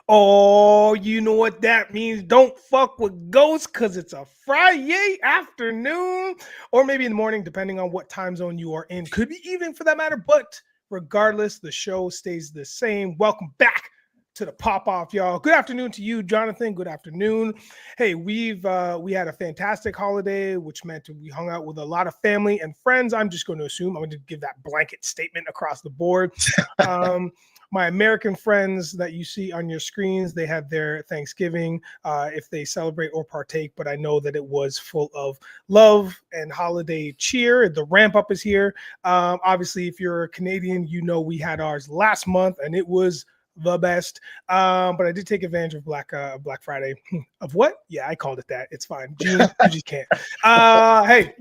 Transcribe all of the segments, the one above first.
Oh, you know what that means. Don't fuck with ghosts because it's a Friday afternoon or maybe in the morning, depending on what time zone you are in. Could be evening for that matter, but regardless, the show stays the same. Welcome back to the pop off, y'all. Good afternoon to you, Jonathan. Good afternoon. Hey, we had a fantastic holiday, which meant we hung out with a lot of family and friends. I'm just going to assume I'm going to give that blanket statement across the board. My American friends that you see on your screens, they had their Thanksgiving, if they celebrate or partake, but I know that it was full of love and holiday cheer. The ramp up is here. Obviously, if you're a Canadian, you know we had ours last month and it was the best. But I did take advantage of Black Friday. Of what? Yeah, I called it that. It's fine. Gene, you just can't. Hey,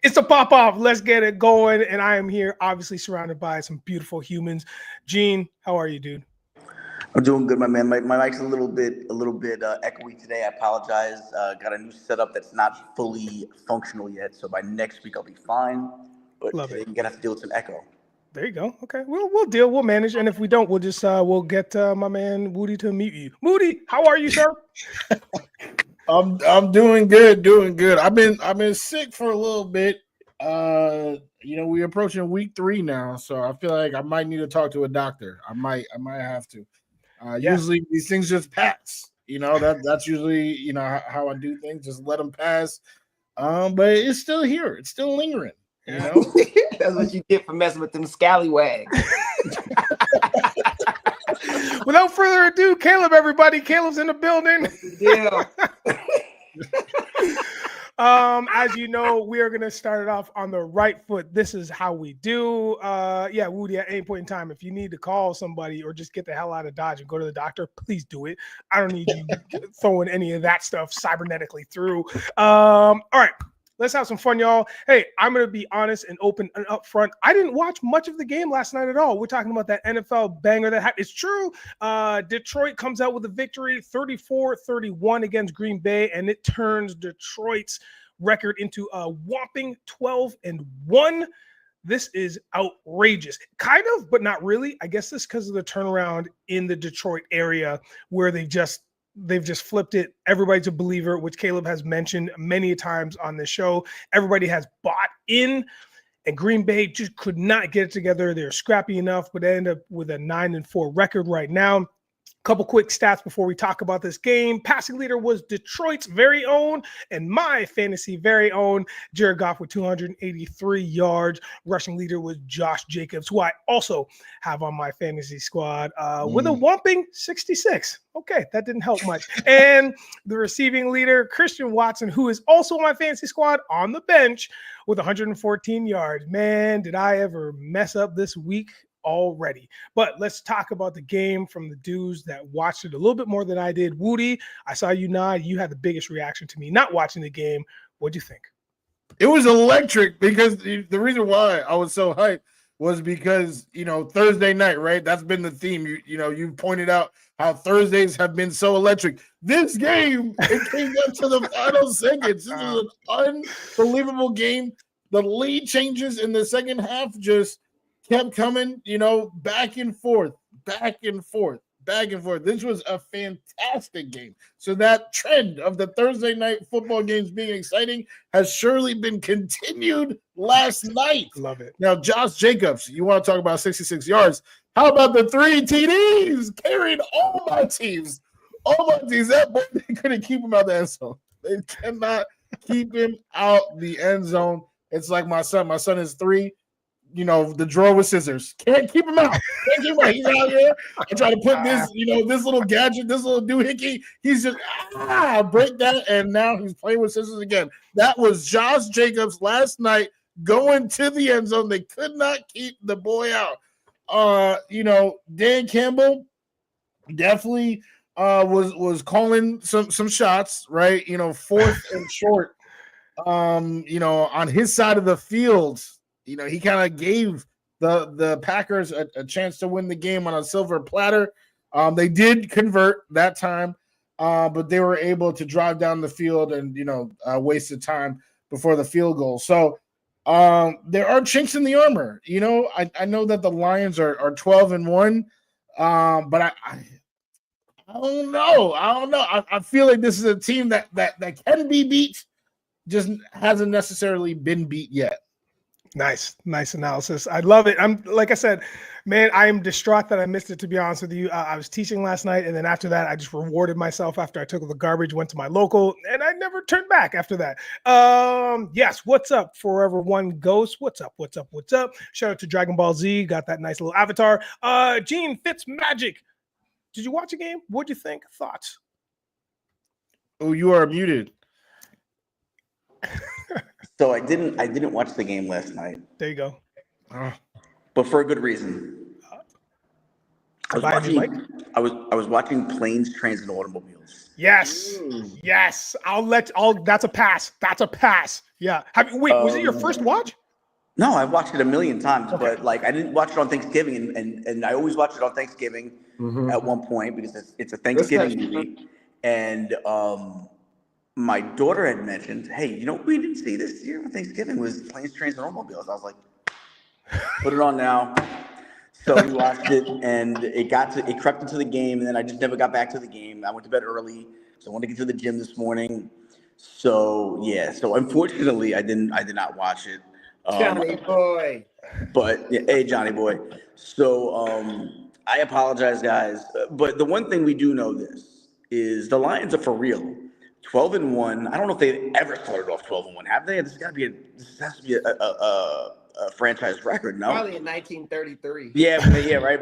it's a pop off. Let's get it going. And I am here, obviously, surrounded by some beautiful humans. Gene, how are you, dude? I'm doing good, my man. My mic's a little bit echoey today. I apologize. Got a new setup that's not fully functional yet, so by next week I'll be fine. But Love today it. you're gonna have to deal with some echo. There you go. Okay, we'll deal. We'll manage. And if we don't, we'll just we'll get my man Wudi to meet you. Wudi, how are you, sir? I'm doing good, doing good. I've been sick for a little bit. We're approaching week 3 now, so I feel like I might need to talk to a doctor. I might have to. Yeah. Usually these things just pass. That's usually how I do things. Just let them pass. But it's still here. It's still lingering. That's what you get for messing with them scallywags. Without further ado, Caleeb, everybody. Caleeb's in the building. Yeah. As you know, we are going to start it off on the right foot. This is how we do. Wudi, at any point in time, if you need to call somebody or just get the hell out of Dodge and go to the doctor, please do it. I don't need you throwing any of that stuff cybernetically through. All right. Let's have some fun, y'all. Hey, I'm going to be honest and open and upfront. I didn't watch much of the game last night at all. We're talking about that NFL banger that happened. It's true. Detroit comes out with a victory, 34-31 against Green Bay, and it turns Detroit's record into a whopping 12-1. This is outrageous. Kind of, but not really. I guess this because of the turnaround in the Detroit area where they've just flipped it. Everybody's a believer, which Caleeb has mentioned many times on the show. Everybody has bought in, and Green Bay just could not get it together. They're scrappy enough, but they end up with a 9-4 record right now. Couple quick stats before we talk about this game. Passing leader was Detroit's very own and my fantasy very own Jared Goff with 283 yards. Rushing leader was Josh Jacobs, who I also have on my fantasy squad with a whopping 66. Okay, that didn't help much. And the receiving leader, Christian Watson, who is also on my fantasy squad on the bench with 114 yards. Man, did I ever mess up this week already. But let's talk about the game from the dudes that watched it a little bit more than I did. Wudi, I saw you nod. You had the biggest reaction to me not watching the game. What'd you think? It was electric because the reason why I was so hyped was because, Thursday night, right? That's been the theme. You pointed out how Thursdays have been so electric. This game, it came down to the final seconds. This is an unbelievable game. The lead changes in the second half just kept coming, back and forth. This was a fantastic game. So that trend of the Thursday night football games being exciting has surely been continued last night. Love it. Now, Josh Jacobs, you want to talk about 66 yards. How about the 3 TDs? Carried all my teams. That boy, they couldn't keep him out the end zone. They cannot keep him out the end zone. It's like my son. My son is 3. The drawer with scissors. Can't keep him out. He's out here. I try to put this, this little gadget, this little doohickey. He's just break that, and now he's playing with scissors again. That was Josh Jacobs last night going to the end zone. They could not keep the boy out. Dan Campbell definitely was calling some shots, right? 4th and short. On his side of the field. He kind of gave the Packers a chance to win the game on a silver platter. They did convert that time, but they were able to drive down the field and, wasted time before the field goal. So there are chinks in the armor. I know that the Lions are 12-1, but I don't know. I feel like this is a team that can be beat, just hasn't necessarily been beat yet. Nice analysis. I love it. I'm like I said, man, I am distraught that I missed it, to be honest with you. I was teaching last night, and then after that, I just rewarded myself after I took the garbage, went to my local, and I never turned back after that. Yes, what's up, Forever One Ghost? What's up? Shout out to Dragon Ball Z, got that nice little avatar. Genefitzmagic. Did you watch a game? What'd you think? Thoughts? Oh, you are muted. So I didn't watch the game last night. There you go. But for a good reason. I was watching Planes, Trains, and Automobiles. Yes. That's a pass. Yeah. Was it your first watch? No, I've watched it a million times, but like I didn't watch it on Thanksgiving, and I always watch it on Thanksgiving at one point because it's a Thanksgiving movie. And my daughter had mentioned, hey, you know what we didn't see this year on Thanksgiving was Planes, Trains, and Automobiles. I was like, put it on now. So we watched it, and it crept into the game, and then I just never got back to the game. I went to bed early, so I wanted to get to the gym this morning. So yeah, unfortunately, I did not watch it. Johnny boy. But yeah, hey, Johnny boy. So I apologize, guys. But the one thing we do know this is the Lions are for real. 12-1. I don't know if they ever started off 12-1. Have they? This has to be a franchise record, no? Probably in 1933. Yeah, right.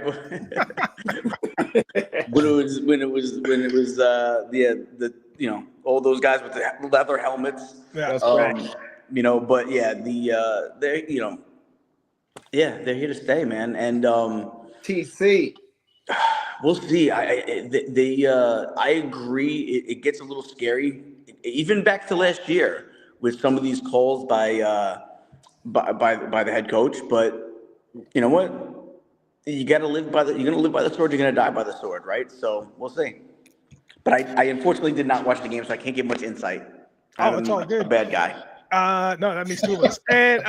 when it was all those guys with the leather helmets. Yeah, that's right. But yeah, they're here to stay, man. And TC. We'll see. I agree. It gets a little scary, even back to last year with some of these calls by the head coach. But you know what? You got to live by you're gonna live by the sword. You're gonna die by the sword, right? So we'll see. But I unfortunately did not watch the game, so I can't give much insight. It's all good. A bad guy. No, that makes two of us. And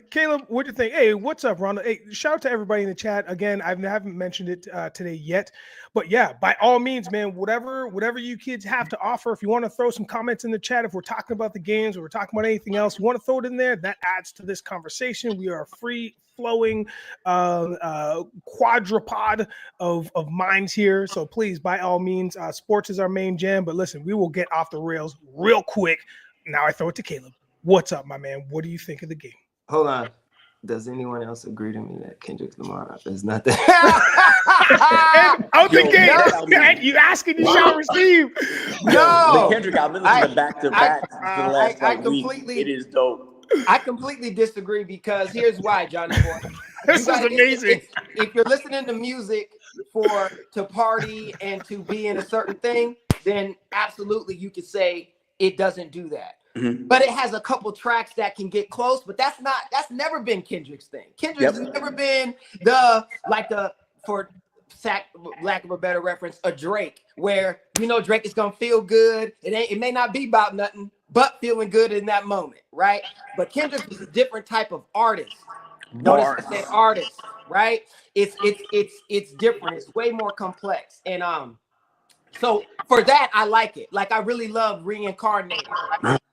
Caleb, what do you think? Hey, what's up, Ronald? Hey, shout out to everybody in the chat. Again, I haven't mentioned it today yet, but yeah, by all means, man, whatever you kids have to offer, if you want to throw some comments in the chat, if we're talking about the games or we're talking about anything else, you want to throw it in there, that adds to this conversation. We are free flowing quadrupod of minds here. So please, by all means, sports is our main jam, but listen, we will get off the rails real quick. Now I throw it to Caleb. What's up, my man? What do you think of the game? Hold on. Does anyone else agree to me that Kendrick Lamar is not that? Out the game. You asking, you shall receive. No. The Kendrick, I've been listening to back-to-back for the last week. It is dope. I completely disagree because here's why, Johnny boy. This is amazing. If you're listening to music to party and to be in a certain thing, then absolutely you could say it doesn't do that. Mm-hmm. But it has a couple tracks that can get close, but that's never been Kendrick's thing. Kendrick's never been for lack of a better reference, a Drake, where Drake is gonna feel good. It may not be about nothing but feeling good in that moment, right? But Kendrick is a different type of artist. Notice I said artist, right? It's different. It's way more complex. And so for that, I like it. Like I really love Reincarnated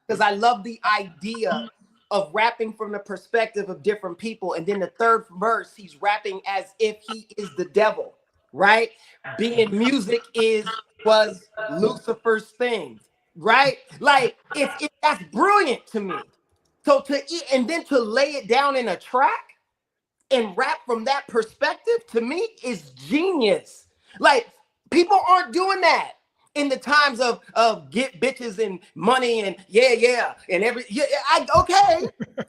because I love the idea of rapping from the perspective of different people. And then the third verse, he's rapping as if he is the devil, right? Being music was Lucifer's thing, right? Like that's brilliant to me. So and then to lay it down in a track and rap from that perspective to me is genius. Like people aren't doing that in the times of get bitches and money and okay,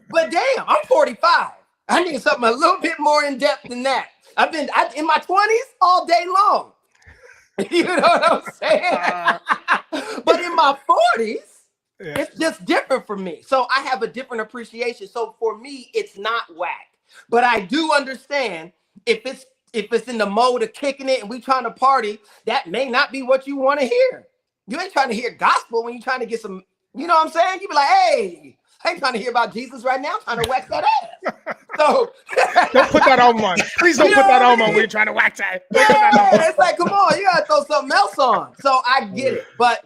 but damn, I'm 45. I need something a little bit more in depth than that. I've been in my 20s all day long. You know what I'm saying? But in my 40s, it's just different for me. So I have a different appreciation. So for me, it's not whack. But I do understand if it's in the mode of kicking it and we trying to party, that may not be what you want to hear. You ain't trying to hear gospel when you're trying to get some, you know what I'm saying? You be like, hey, I ain't trying to hear about Jesus right now. I'm trying to wax that ass. So don't put that on one. Please don't put that on when we're trying to wax that. Yeah, it's like, come on, you gotta throw something else on. So I get it, but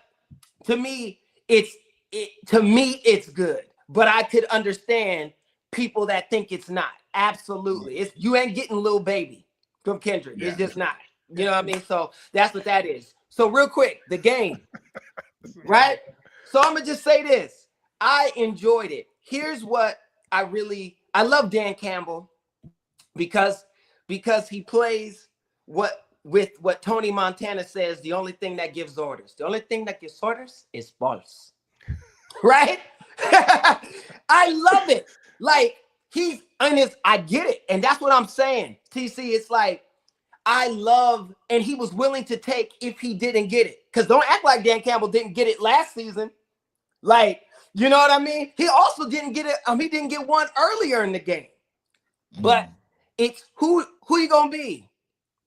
to me, it's good. But I could understand people that think it's not. Absolutely, you ain't getting Lil Baby from Kendrick. It's just not. You know what I mean? So that's what that is. So real quick, the game, right? So I'm gonna just say this. I enjoyed it. Here's what I love Dan Campbell because he plays with what Tony Montana says, the only thing that gives orders. The only thing that gives orders is false. Right? I love it. Like he's honest. I get it. And that's what I'm saying. TC, it's like, I love, and he was willing to take if he didn't get it. Because don't act like Dan Campbell didn't get it last season. Like, you know what I mean? He also didn't get it. He didn't get one earlier in the game. But it's who you gonna be?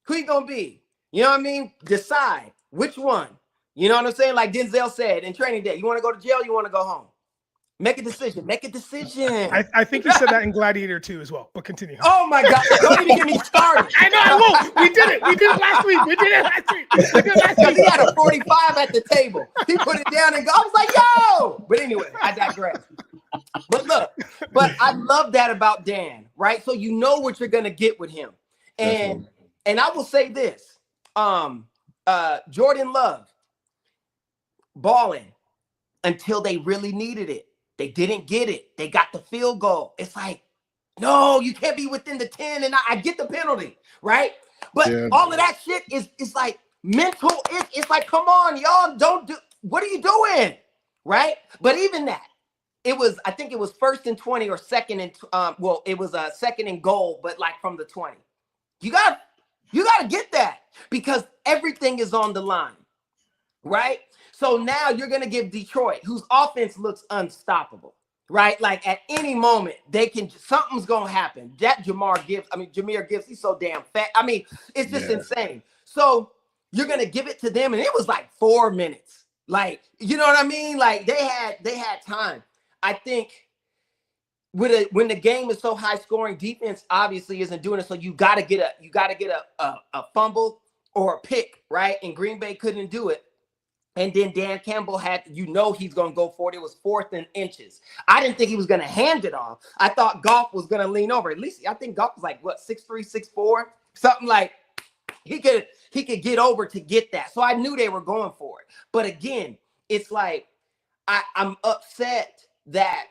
Who you gonna be? You know what I mean? Decide which one. You know what I'm saying? Like Denzel said in Training Day, you want to go to jail, you want to go home. Make a decision. Make a decision. I think you said that in Gladiator 2 as well, but continue. Oh my God. Don't even get me started. I know I won't. We did it. We did it last week. Because he had a 45 at the table. He put it down and go. I was like, yo. But anyway, I digress. But look, I love that about Dan, right? So you know what you're gonna get with him. And I will say this. Jordan Love balling until they really needed it. They didn't get it. They got the field goal. It's like, no, you can't be within the 10. And I get the penalty, right? But all of that shit is like mental. It's like, come on, y'all, don't do. What are you doing, right? But even that, I think it was 1st and 20 or second and it was a 2nd and goal, but like from the 20. You gotta get that because everything is on the line, right? So now you're going to give Detroit, whose offense looks unstoppable, right? Like at any moment, something's going to happen. That Jahmyr Gibbs, he's so damn fat. I mean, it's just insane. So you're going to give it to them. And it was like 4 minutes. Like, you know what I mean? Like they had time. I think when the game is so high scoring, defense obviously isn't doing it. So you got to get a fumble or a pick, right? And Green Bay couldn't do it. And then Dan Campbell he's going to go for it. It was 4th and inches. I didn't think he was going to hand it off. I thought Goff was going to lean over. At least I think Goff was like, 6'3", 6'4", something like he could get over to get that. So I knew they were going for it. But again, it's like I'm upset that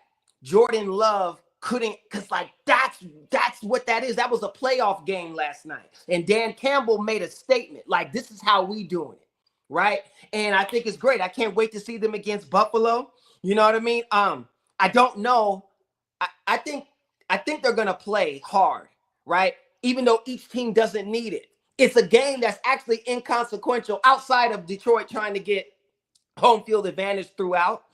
Jordan Love couldn't, because like that's what that is. That was a playoff game last night. And Dan Campbell made a statement like, this is how we doing it. Right. And I think it's great. I can't wait to see them against Buffalo. You know what I mean? I don't know. I think they're going to play hard. Right. Even though each team doesn't need it. It's a game that's actually inconsequential outside of Detroit trying to get home field advantage throughout.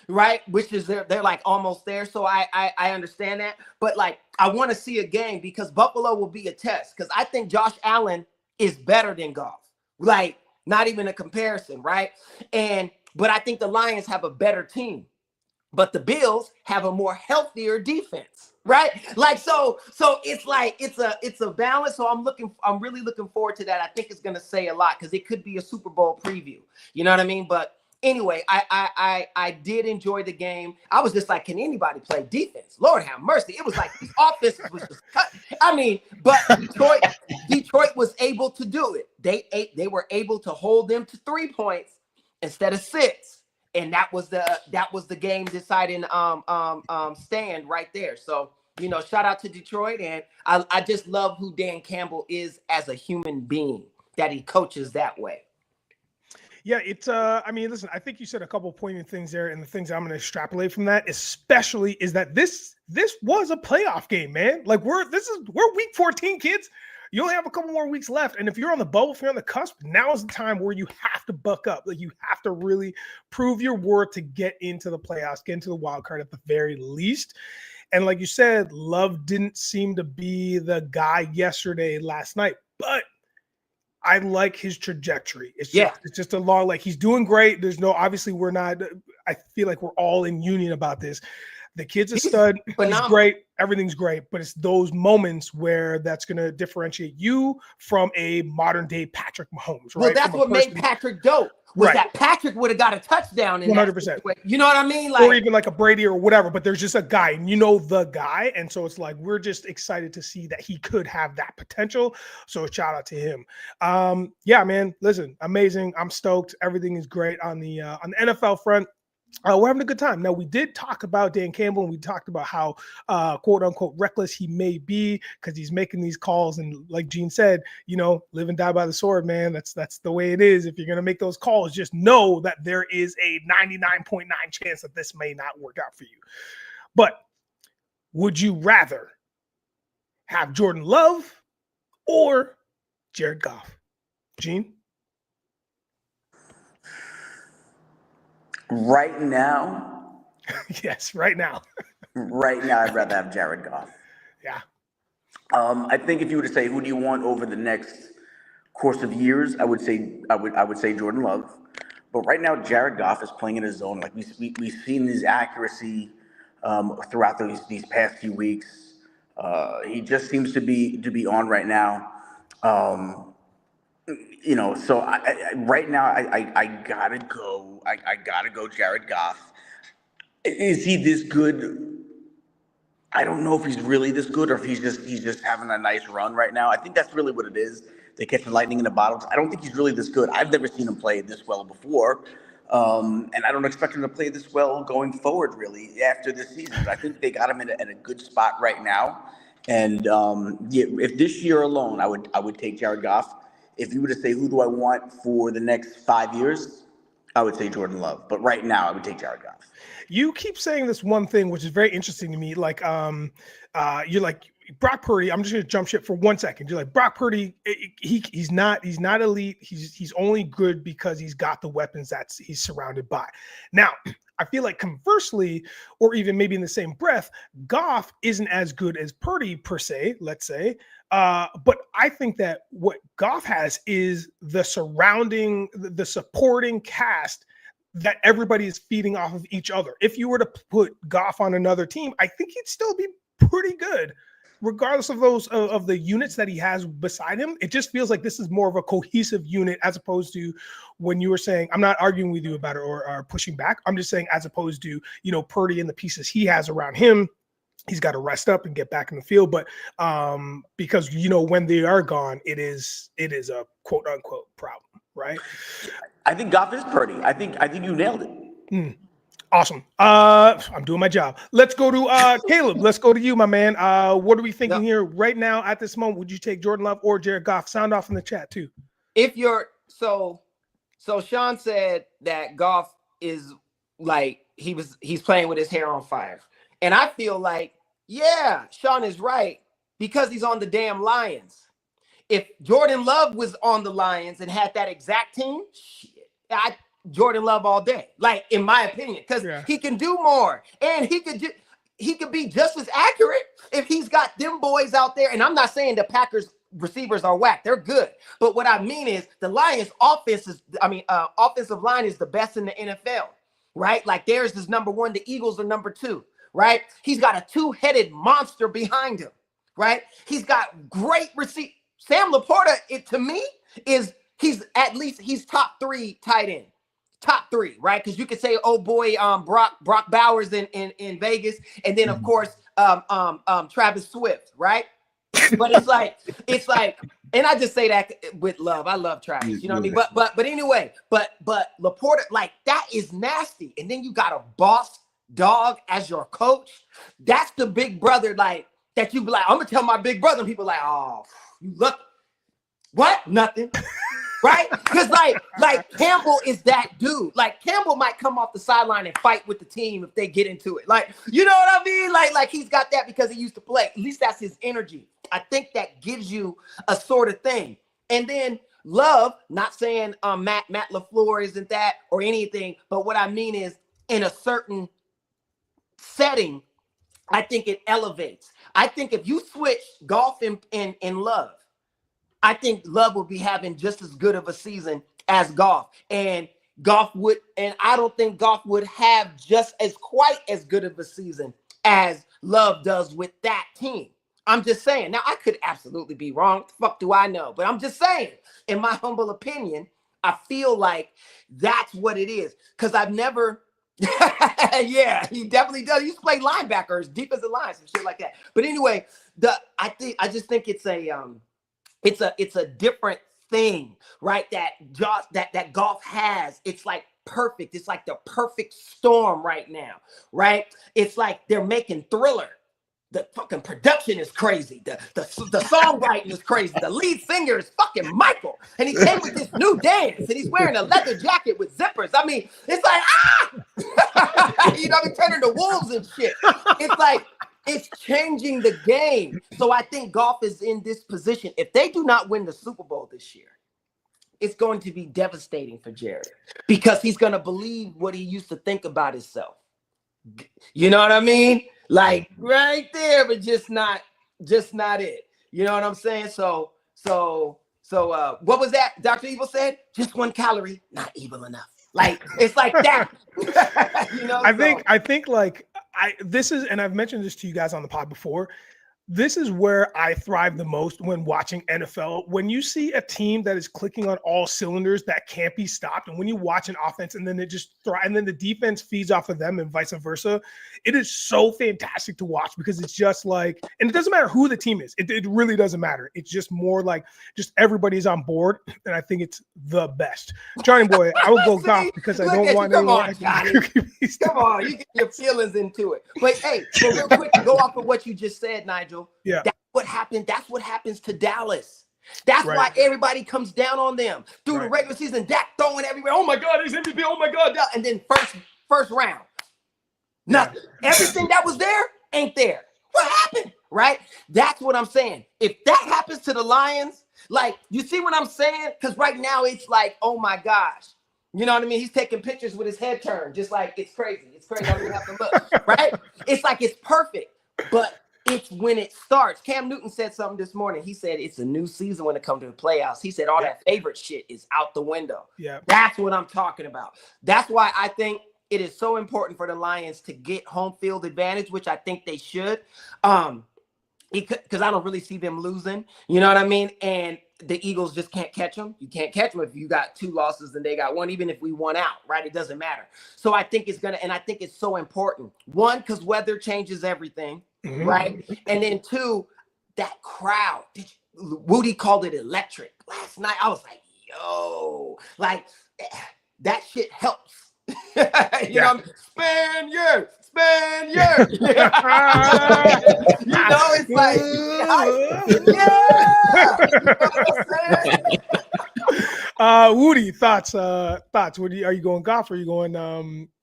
Right. Which is they're like almost there. So I understand that. But like, I want to see a game because Buffalo will be a test because I think Josh Allen is better than Goff. Like, not even a comparison, right? But I think the Lions have a better team, but the Bills have a more healthier defense, right? Like so it's like it's a balance. So I'm really looking forward to that. I think it's gonna say a lot because it could be a Super Bowl preview. You know what I mean? But anyway, I did enjoy the game. I was just like, can anybody play defense? Lord have mercy. It was like these offenses was just cut. I mean, but Detroit was able to do it. They were able to hold them to 3 points instead of 6. And that was the game deciding stand right there. So, you know, shout out to Detroit. And I just love who Dan Campbell is as a human being, that he coaches that way. Yeah, it's I mean, listen, I think you said a couple of poignant things there, and the things I'm going to extrapolate from that, especially, is that this was a playoff game, man. Like we're week 14, kids. You only have a couple more weeks left, and if you're on the bubble, if you're on the cusp, now is the time where you have to buck up. Like you have to really prove your worth to get into the playoffs, get into the wild card at the very least. And like you said, Love didn't seem to be the guy last night, but I like his trajectory. It's just a long, like he's doing great. There's no, obviously I feel like we're all in union about this. The kid's a stud. phenomenal. He's great. Everything's great. But it's those moments where that's going to differentiate you from a modern day Patrick Mahomes, right? Well, that's what made Patrick dope. Was that Patrick would have got a touchdown in 100%. You know what I mean? Like, or even like a Brady or whatever, but there's just a guy and you know the guy. And so it's like we're just excited to see that he could have that potential. So shout out to him. Yeah, man. Listen, amazing. I'm stoked. Everything is great on the NFL front. We're having a good time. Now, we did talk about Dan Campbell, and we talked about how, quote unquote, reckless he may be because he's making these calls. And like Gene said, you know, live and die by the sword, man. That's the way it is. If you're going to make those calls, just know that there is a 99.9 chance that this may not work out for you. But would you rather have Jordan Love or Jared Goff? Gene? Right now, Yes, right now. I'd rather have Jared Goff. Yeah. I think if you were to say who do you want over the next course of years, I would say Jordan Love. But right now, Jared Goff is playing in his zone. Like we've seen his accuracy throughout these past few weeks. He just seems to be on right now. You know, so right now I gotta go. I gotta go Jared Goff. Is he this good? I don't know if he's really this good or if he's just having a nice run right now. I think that's really what it is. They catch the lightning in the bottles. I don't think he's really this good. I've never seen him play this well before. And I don't expect him to play this well going forward, really, after this season. But I think they got him in a good spot right now. And if this year alone, I would take Jared Goff. If you were to say who do I want for the next 5 years, I would say Jordan Love. But right now, I would take Jared Goff. You keep saying this one thing, which is very interesting to me. Like, you're like Brock Purdy. I'm just going to jump ship for 1 second. You're like Brock Purdy. He's not elite. He's only good because he's got the weapons that he's surrounded by. Now, I feel like conversely, or even maybe in the same breath, Goff isn't as good as Purdy per se, let's say. But I think that what Goff has is the supporting cast that everybody is feeding off of each other. If you were to put Goff on another team, I think he'd still be pretty good, regardless of those of the units that he has beside him. It just feels like this is more of a cohesive unit as opposed to when you were saying, I'm not arguing with you about it or pushing back. I'm just saying as opposed to, you know, Purdy and the pieces he has around him. He's got to rest up and get back in the field. But because, you know, when they are gone, it is a quote unquote problem, right? I think Goff is Purdy. I think you nailed it. Awesome. I'm doing my job. Let's go to Caleeb. Let's go to you, my man. What are we thinking here right now at this moment? Would you take Jordan Love or Jared Goff? Sound off in the chat too. If you're so Sean said that Goff is like he's playing with his hair on fire. And I feel like, yeah, Sean is right because he's on the damn Lions. If Jordan Love was on the Lions and had that exact team, Jordan Love all day, like in my opinion, because he can do more and he could be just as accurate if he's got them boys out there. And I'm not saying the Packers receivers are whack; they're good. But what I mean is the Lions' offensive line is the best in the NFL, right? Like theirs is number one, the Eagles are number two. Right? He's got a two-headed monster behind him, right? He's got great receipt. Sam Laporta, to me, he's top three tight end. Top three, right? Because you could say, oh boy, Brock Bowers in Vegas, and then of course Travis Swift, right? But it's like, and I just say that with love. I love Travis, you know what I mean? But anyway, but Laporta, like that is nasty. And then you got a boss dog as your coach. That's the big brother, like that you be like, I'm gonna tell my big brother, and people like, oh, you look what? Nothing. Right? Because like Campbell is that dude. Like Campbell might come off the sideline and fight with the team if they get into it. Like, you know what I mean? Like he's got that because he used to play. At least that's his energy. I think that gives you a sort of thing. And then Love, not saying Matt LaFleur isn't that or anything, but what I mean is in a certain setting, I think it elevates. I think if you switch Goff and Love, I think Love will be having just as good of a season as Goff. And I don't think Goff would have just quite as good of a season as Love does with that team. I'm just saying. Now, I could absolutely be wrong. What the fuck do I know? But I'm just saying, in my humble opinion, I feel like that's what it is. Because I've never, yeah, he definitely does. He used to play linebackers, defensive line, some shit like that. But anyway, I just think it's a different thing, right? That golf has. It's like perfect. It's like the perfect storm right now, right? It's like they're making Thriller. The fucking production is crazy. The songwriting is crazy. The lead singer is fucking Michael. And he came with this new dance. And he's wearing a leather jacket with zippers. I mean, it's like, you know, they're turning to wolves and shit. It's like, it's changing the game. So I think golf is in this position. If they do not win the Super Bowl this year, it's going to be devastating for Jared. Because he's going to believe what he used to think about himself. You know what I mean? Like right there, but just not it. You know what I'm saying? So what was that Dr. Evil said? Just 1 calorie, not evil enough. Like it's like that. You know, I think like this is, and I've mentioned this to you guys on the pod before. This is where I thrive the most when watching NFL. When you see a team that is clicking on all cylinders that can't be stopped, and when you watch an offense and then it just thrives, and then the defense feeds off of them and vice versa, it is so fantastic to watch because it's just like, and it doesn't matter who the team is. It really doesn't matter. It's just more like just everybody's on board, and I think it's the best. Johnny boy, I will go golf because I don't want anyone. Come on, you get your feelings into it. But hey, so real quick, to go off of what you just said, Nigel. Yeah, that's what happened. That's what happens to Dallas. That's why everybody comes down on them through the regular season. Dak throwing everywhere. Oh my God, he's MVP. Oh my God, and then first round, nothing. Everything that was there ain't there. What happened? Right? That's what I'm saying. If that happens to the Lions, like you see what I'm saying? Because right now it's like, oh my gosh. You know what I mean? He's taking pictures with his head turned, just like it's crazy. It's crazy. I don't even have to look. Right? It's like it's perfect, but it's when it starts. Cam Newton said something this morning. He said it's a new season when it comes to the playoffs. He said all that favorite shit is out the window. Yeah, that's what I'm talking about. That's why I think it is so important for the Lions to get home field advantage, which I think they should. Because I don't really see them losing. You know what I mean? And the Eagles just can't catch them. You can't catch them if you got 2 losses and they got 1, even if we won out, right? It doesn't matter. So I think I think it's so important. 1, because weather changes everything. Right. And then 2, that crowd. Wudi called it electric last night. I was like, yo, like that shit helps. You know, Spaniard. You know, it's like, yeah. You know what I'm saying? Wudi, thoughts. Wudi, are you going golf or are you going?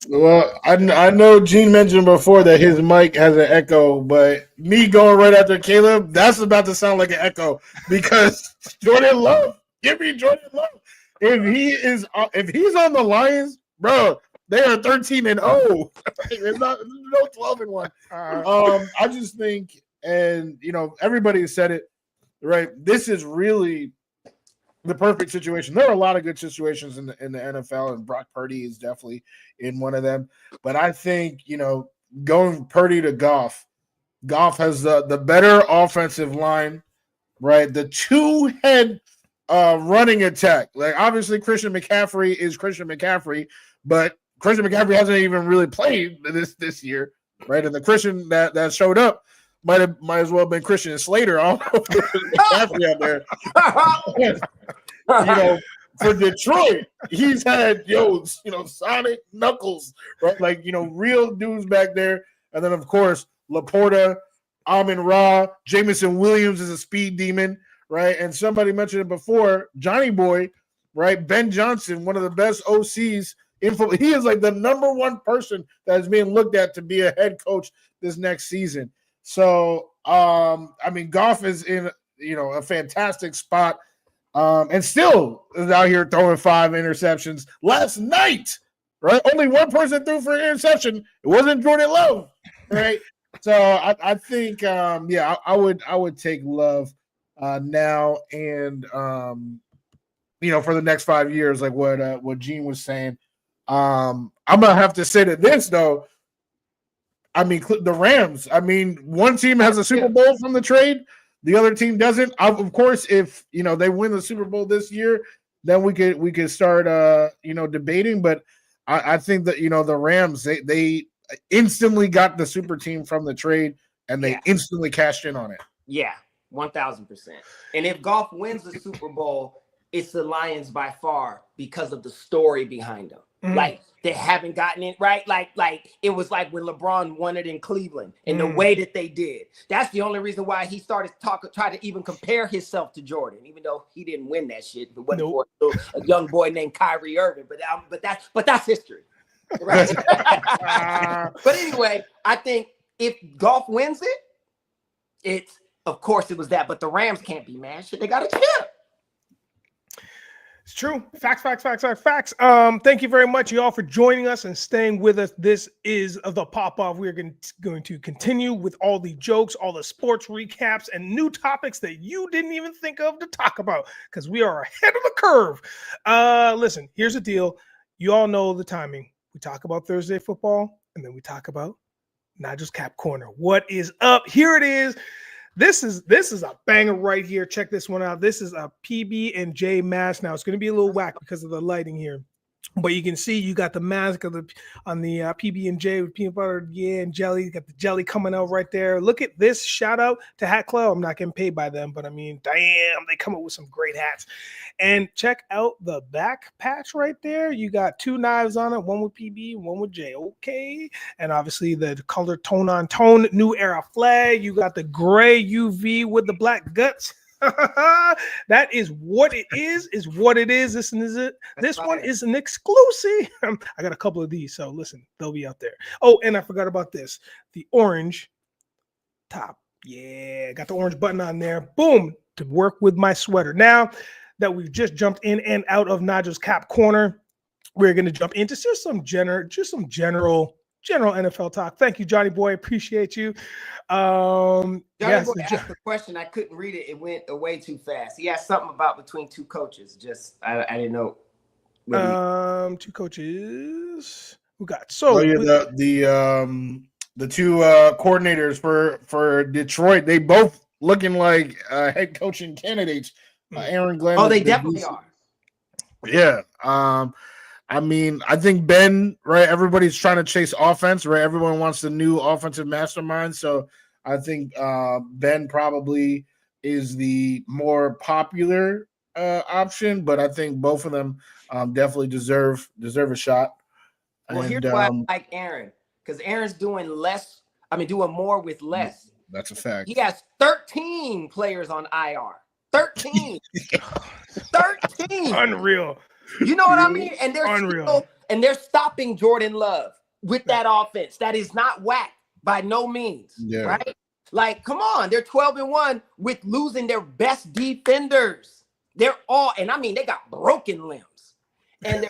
Well, I know Gene mentioned before that his mic has an echo, but me going right after Caleb, that's about to sound like an echo because Jordan Love, give me Jordan Love. If he's on the Lions, bro, they are 13-0. There's no 12-1. I just think, and you know, everybody said it, right? This is really the perfect situation. There are a lot of good situations in the NFL, and Brock Purdy is definitely in one of them. But I think, you know, going Purdy to Goff has the better offensive line, right? The 2-head running attack. Like obviously Christian McCaffrey is Christian McCaffrey, but Christian McCaffrey hasn't even really played this year, right? And the Christian that showed up might as well have been Christian Slater all over McCaffrey out there. You know, for Detroit, he's had Sonic Knuckles, right? Like, you know, real dudes back there. And then of course Laporta, Amon-Ra, Jameson Williams is a speed demon, right? And somebody mentioned it before, Johnny Boy, right? Ben Johnson, one of the best OCs in football. He is like the number 1 person that is being looked at to be a head coach this next season. So, I mean, Goff is in, you know, a fantastic spot. And still is out here throwing 5 interceptions last night, right? Only 1 person threw for an interception. It wasn't Jordan Love, right? So I think, I would take Love now, and you know, for the next 5 years, like what Gene was saying. I'm gonna have to say to this though. I mean, the Rams. I mean, one team has a Super Bowl from the trade, the other team doesn't. Of course, if they win the Super Bowl this year, then we could start debating. But I think that the Rams they instantly got the super team from the trade, and they instantly cashed in on it. Yeah, 1,000%. And if Goff wins the Super Bowl, it's the Lions by far because of the story behind them. Mm-hmm. Like they haven't gotten it right. Like it was like when LeBron won it in Cleveland and the way that they did. That's the only reason why he started try to even compare himself to Jordan, even though he didn't win that shit. It wasn't for a young boy named Kyrie Irving. But that's history. Right? But anyway, I think if Goff wins it, of course it was that. But the Rams can't be mad. Shit, they got a chip. It's true. Facts. Thank you very much, y'all, for joining us and staying with us. This is the Pop-Off. We're going to continue with all the jokes, all the sports recaps, and new topics that you didn't even think of to talk about because we are ahead of the curve. Listen, here's the deal. You all know the timing. We talk about Thursday football, and then we talk about Nigel's Cap Corner. What is up? Here it is. This is a banger right here. Check this one out. This is a PB&J mask. Now it's going to be a little whack because of the lighting here, but you can see you got the mask on the PB&J with peanut butter, and jelly. You got the jelly coming out right there. Look at this. Shout out to Hat Club. I'm not getting paid by them, but I mean, damn, they come up with some great hats. And check out the back patch right there. You got two knives on it, one with PB, one with J. Okay. And obviously the color tone on tone, new era flag. You got the gray UV with the black guts. That is what it is what it is. This one is an exclusive. I got a couple of these, so listen, they'll be out there. Oh, and I forgot about this. The orange top. Yeah, got the orange button on there. Boom, to work with my sweater. Now that we've just jumped in and out of Nigel's Cap Corner, we're going to jump into just some general NFL talk. Thank you, Johnny Boy. Appreciate you. Johnny Boy asked a question. I couldn't read it. It went away too fast. He asked something about between two coaches. Just I didn't know. Two coaches. Who got the two coordinators for Detroit. They both looking like head coaching candidates. Aaron Glenn. Oh, they definitely are. Yeah. I mean, I think Ben, right? Everybody's trying to chase offense, right? Everyone wants the new offensive mastermind. So I think Ben probably is the more popular option, but I think both of them definitely deserve a shot. Well, here's why I like Aaron, because Aaron's doing more with less. That's a fact. He has 13 players on IR. 13. 13. Unreal. You know what I mean? And they're stopping Jordan Love with that offense. That is not whack by no means. Yeah. Right? Like, come on, they're 12-1 with losing their best defenders. They got broken limbs, and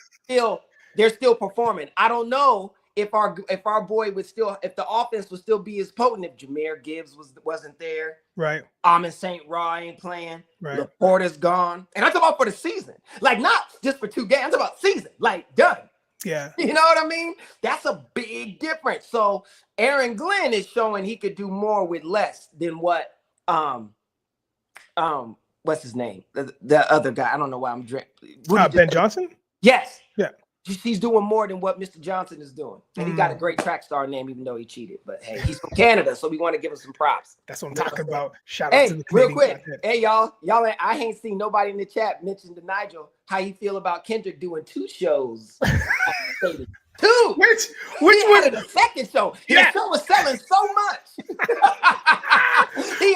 they're still performing. I don't know if our boy if the offense would still be as potent if Jahmyr Gibbs wasn't there. Right. Amon St. Ra ain't playing. Right. Laporta's gone. And I'm talking about for the season. Like, not just for 2 games. I'm talking about season. Like, done. Yeah. You know what I mean? That's a big difference. So Aaron Glenn is showing he could do more with less than what what's his name? The other guy. I don't know why I'm drinking. Ben Johnson? Yes. Yeah. He's doing more than what Mr. Johnson is doing. And he got a great track star name, even though he cheated. But hey, he's from Canada, so we want to give him some props. That's what I'm talking about. Shout out to the real quick. Hey, y'all, I ain't seen nobody in the chat mention to Nigel how you feel about Kendrick doing 2 shows. 2. Which was the second show? His show was selling so much.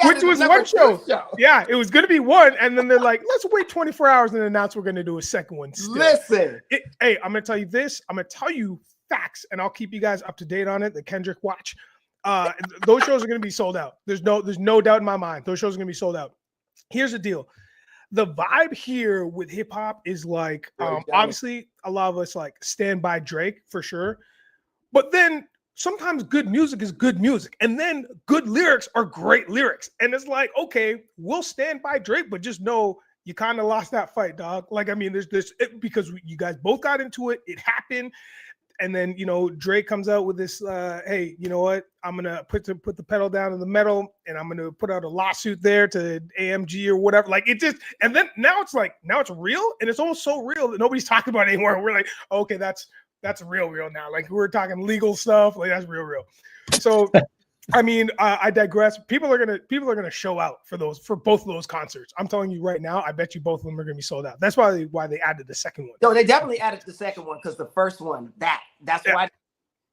Which was one show. Yeah, it was going to be one, and then they're like, let's wait 24 hours and announce we're going to do a second one. Still. Listen. Hey, I'm going to tell you this. I'm going to tell you facts, and I'll keep you guys up to date on it. The Kendrick Watch. Those shows are going to be sold out. There's no doubt in my mind. Those shows are going to be sold out. Here's the deal. The vibe here with hip hop is like, obviously a lot of us like stand by Drake for sure. But then sometimes good music is good music. And then good lyrics are great lyrics. And it's like, okay, we'll stand by Drake, but just know you kind of lost that fight, dog. Like, I mean, there's this because you guys both got into it. It happened. And then, Drake comes out with this, hey, you know what? I'm going to put the pedal down to the metal, and I'm going to put out a lawsuit there to AMG or whatever. Like, it just, and then now it's real, and it's almost so real that nobody's talking about it anymore. We're like, okay, that's real now. Like, we're talking legal stuff. Like, that's real. So, I mean, I digress. People are gonna show out for both of those concerts. I'm telling you right now. I bet you both of them are gonna be sold out. That's why they added the second one. No, they definitely added the second one because the first one that's why.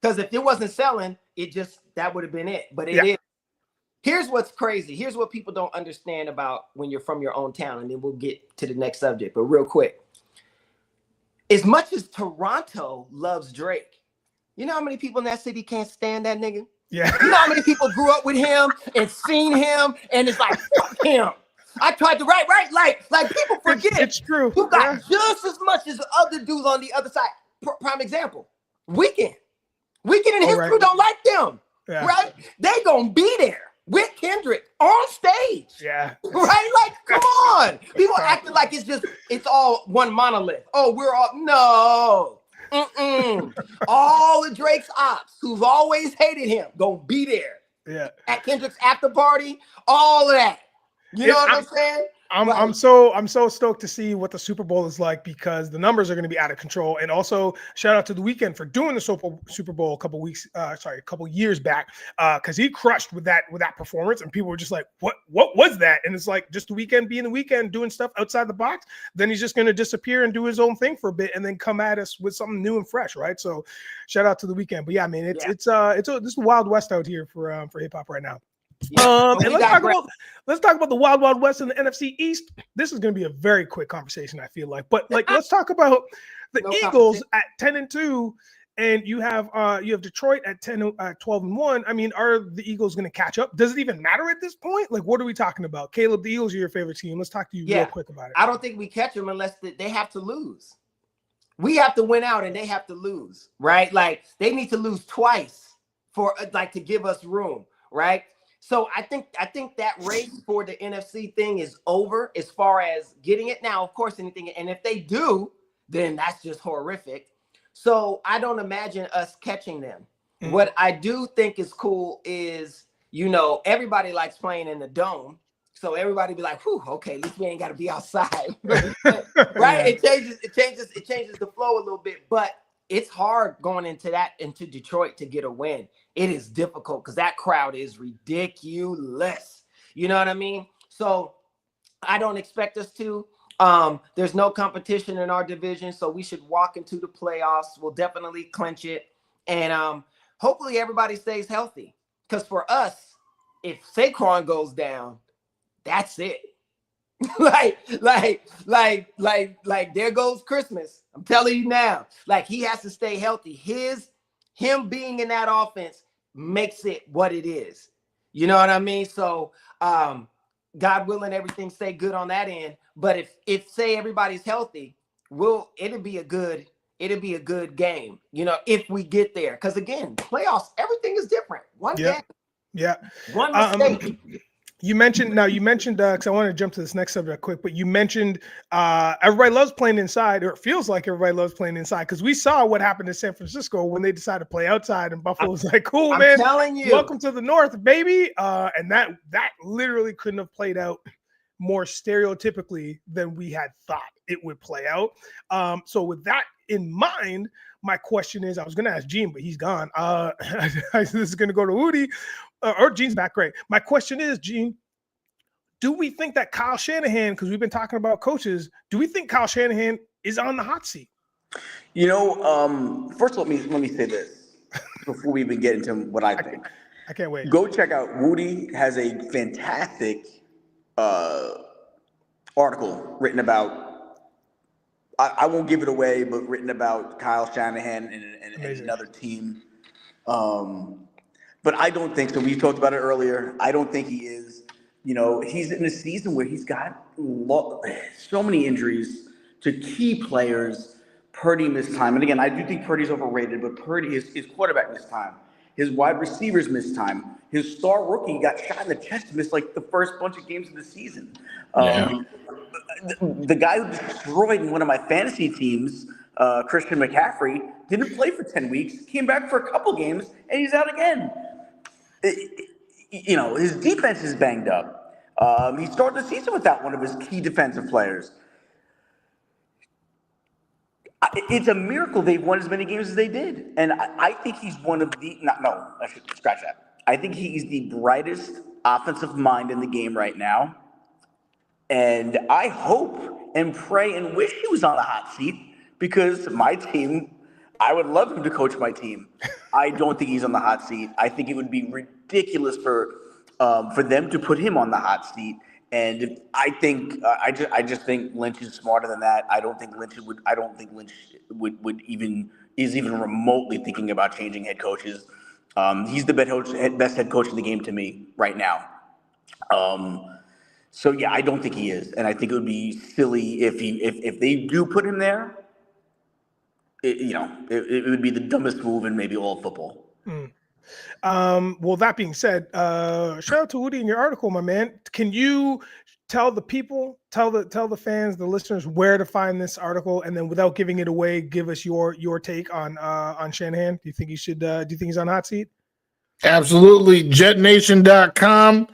Because if it wasn't selling, that would have been it. But it is. Here's what's crazy. Here's what people don't understand about when you're from your own town, and then we'll get to the next subject. But real quick, as much as Toronto loves Drake, you know how many people in that city can't stand that nigga? Yeah. You know how many people grew up with him and seen him and it's like, fuck him. I tried to write. Like people forget. It's true. You got just as much as other dudes on the other side. Prime example, Weeknd and his crew don't like them. Yeah. Right? They gonna be there with Kendrick on stage. Yeah. Right? Like, come on. People acting like it's all one monolith. Oh, we're all no. All of Drake's ops who've always hated him gonna be there. Yeah. At Kendrick's after party, all of that. You know what I'm saying? I'm so stoked to see what the Super Bowl is like because the numbers are going to be out of control. And also shout out to The Weeknd for doing the Super Bowl a couple years back because he crushed with that performance, and people were just like, what was that? And it's like just The Weeknd being The Weeknd, doing stuff outside the box. Then he's just going to disappear and do his own thing for a bit, and then come at us with something new and fresh, right? So shout out to The Weeknd. But yeah, man, this is Wild West out here for hip hop right now. And let's talk about the Wild Wild West in the NFC East. This is going to be a very quick conversation, I feel like. But let's talk about the Eagles at 10-2, and you have Detroit at 12-1. I mean, are the Eagles going to catch up? Does it even matter at this point? Like, what are we talking about? Caleeb, the Eagles are your favorite team. Let's talk to you real quick about it. I don't think we catch them unless they have to lose. We have to win out, and they have to lose, right? Like they need to lose twice for to give us room, right? So I think that race for the NFC thing is over as far as getting it. Now, of course, anything, and if they do, then that's just horrific. So I don't imagine us catching them. Mm-hmm. What I do think is cool is, everybody likes playing in the dome. So everybody be like, whew, okay, at least we ain't got to be outside. Right? Yeah. It changes the flow a little bit, but it's hard going into Detroit to get a win. It is difficult because that crowd is ridiculous. You know what I mean? So I don't expect us to. There's no competition in our division, so we should walk into the playoffs. We'll definitely clinch it. And hopefully everybody stays healthy. Because for us, if Saquon goes down, that's it. like there goes Christmas. I'm telling you now. Like, he has to stay healthy. Him being in that offense makes it what it is. You know what I mean? So God willing, everything stay good on that end. But if say everybody's healthy, it'll be a good game, if we get there. Because again, playoffs, everything is different. One game. Yeah. One mistake. You mentioned because I want to jump to this next subject quick, but you mentioned everybody loves playing inside, or it feels like everybody loves playing inside, because we saw what happened in San Francisco when they decided to play outside, and Buffalo was like, cool, man, I'm telling you, welcome to the North, baby. And that literally couldn't have played out more stereotypically than we had thought it would play out. So with that in mind, my question is, I was going to ask Gene, but he's gone. This is going to go to Wudi. Or Gene's back, great. My question is, Gene, do we think that Kyle Shanahan, because we've been talking about coaches, do we think Kyle Shanahan is on the hot seat? First let me say this before we even get into what I think. I can't wait. Go check out Wudi has a fantastic article written about, I won't give it away, but written about Kyle Shanahan and another team. But I don't think so. We talked about it earlier. I don't think he is. He's in a season where he's got so many injuries to key players. Purdy missed time. And again, I do think Purdy's overrated, but Purdy, his quarterback missed time. His wide receivers missed time. His star rookie got shot in the chest, missed the first bunch of games of the season. The guy who destroyed one of my fantasy teams Christian McCaffrey, didn't play for 10 weeks, came back for a couple games, and he's out again. His defense is banged up. He started the season without one of his key defensive players. It's a miracle they've won as many games as they did. And I think he's one of the – I should scratch that. I think he's the brightest offensive mind in the game right now. And I hope and pray and wish he was on the hot seat because my team – I would love him to coach my team. I don't think he's on the hot seat. I think it would be ridiculous for them to put him on the hot seat. And I just think Lynch is smarter than that. I don't think Lynch would even remotely thinking about changing head coaches. He's the best head coach in the game to me right now. So yeah, I don't think he is, and I think it would be silly if they do put him there. It would be the dumbest move in maybe all of football. Well, that being said, shout out to Wudi in your article, my man. Can you tell the people, tell the fans, the listeners where to find this article, and then without giving it away, give us your take on Shanahan? Do you think he should? Do you think he's on the hot seat? Absolutely, jetnation.com.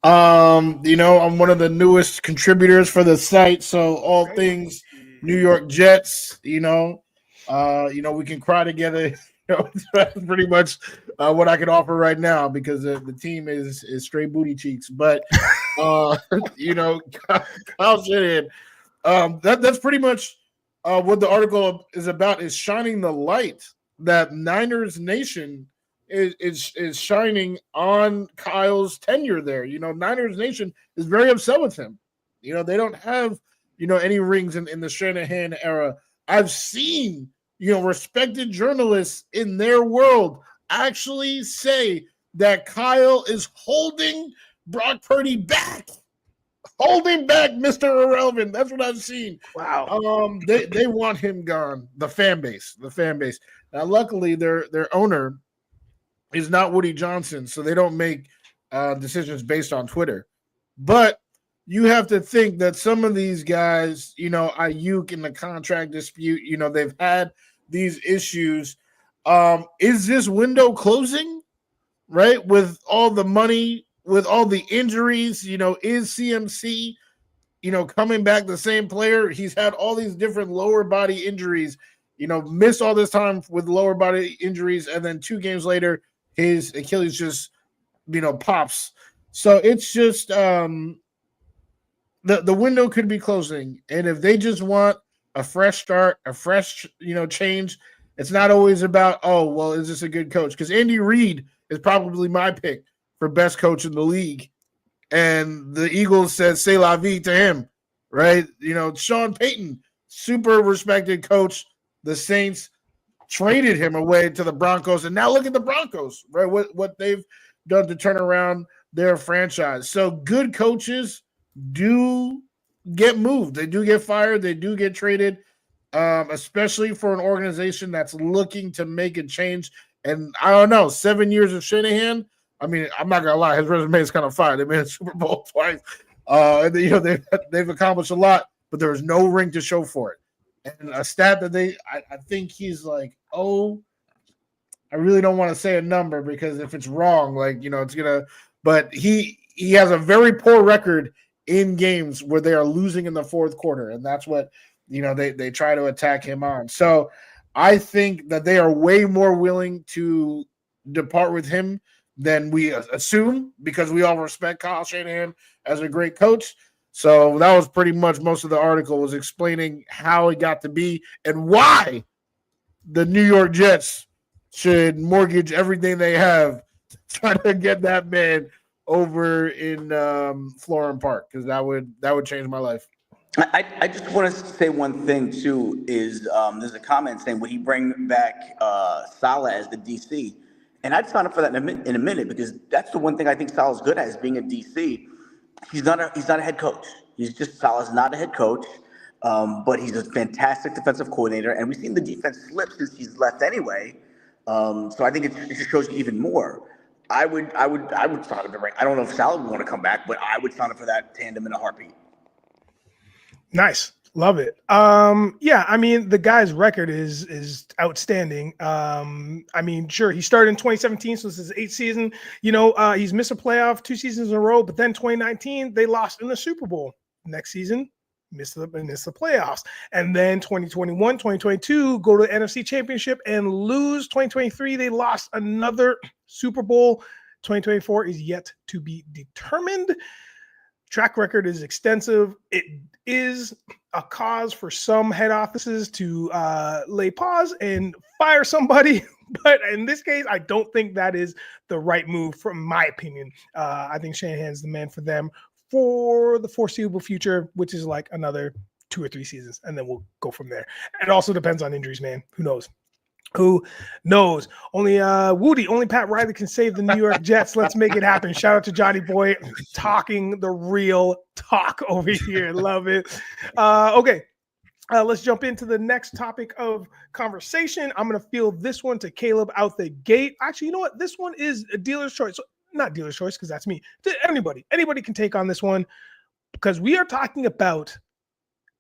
I'm one of the newest contributors for the site, so all things New York Jets. We can cry together. That's pretty much what I can offer right now because the team is straight booty cheeks. But Kyle Shanahan, that's pretty much what the article is about, is shining the light that Niners Nation is shining on Kyle's tenure there. Niners Nation is very upset with him. They don't have any rings in the Shanahan era. I've seen respected journalists in their world actually say that Kyle is holding Brock Purdy back. Holding back Mr. Irrelevant. That's what I've seen. Wow. They want him gone. The fan base. Now, luckily, their owner is not Woody Johnson, so they don't make decisions based on Twitter. But you have to think that some of these guys, Ayuk in the contract dispute, they've had these issues. Is this window closing, right? With all the money, with all the injuries, is CMC, coming back the same player? He's had all these different lower body injuries, missed all this time with lower body injuries, and then 2 games later, his Achilles just, pops. So it's just the window could be closing. And if they just want a fresh start, a fresh, change, it's not always about, oh, well, is this a good coach? Because Andy Reid is probably my pick for best coach in the league. And the Eagles said, c'est la vie to him, right? Sean Payton, super respected coach. The Saints traded him away to the Broncos. And now look at the Broncos, right? What they've done to turn around their franchise. So good coaches do get moved. They do get fired. They do get traded, especially for an organization that's looking to make a change. And I don't know, 7 years of Shanahan, I mean, I'm not going to lie, his resume is kind of fine. They made a Super Bowl twice. They've accomplished a lot, but there was no ring to show for it. And a stat that I think he's like, I really don't want to say a number because if it's wrong, it's going to, but he has a very poor record in games where they are losing in the fourth quarter. And that's what, they try to attack him on. So I think that they are way more willing to depart with him than we assume because we all respect Kyle Shanahan as a great coach. So that was pretty much most of the article was explaining how it got to be and why the New York Jets should mortgage everything they have to try to get that man over in Florham Park because that would change my life. I just want to say one thing too is there's a comment saying would he bring back Saleh as the DC, and I'd sign up for that in a minute because that's the one thing I think Saleh's good at is being a DC. He's not a head coach. Saleh's not a head coach, but he's a fantastic defensive coordinator, and we've seen the defense slip since he's left anyway. So I think it just shows you even more. I would sign up to bring. I don't know if Saleh would want to come back, but I would sign up for that tandem in a heartbeat. Nice. Love it. Yeah, I mean, the guy's record is outstanding. I mean, sure, he started in 2017, so this is his 8th season. He's missed a playoff 2 seasons in a row, but then 2019 they lost in the Super Bowl. Next season, missed the playoffs, and then 2021, 2022 go to the NFC Championship and lose. 2023 they lost another Super Bowl. 2024 is yet to be determined. Track record is extensive. It is a cause for some head offices to lay pause and fire somebody. But in this case, I don't think that is the right move, from my opinion. I think Shanahan's the man for them for the foreseeable future, which is like another 2 or 3 seasons, and then we'll go from there. It also depends on injuries, man. Who knows? Who knows? Only Wudi, only Pat Riley can save the New York Jets. Let's make it happen. Shout out to Johnny Boy, talking the real talk over here. Love it. Okay, let's jump into the next topic of conversation. I'm going to field this one to Caleeb out the gate. Actually, you know what? This one is a dealer's choice. So, not dealer's choice, because that's me. Anybody can take on this one, because we are talking about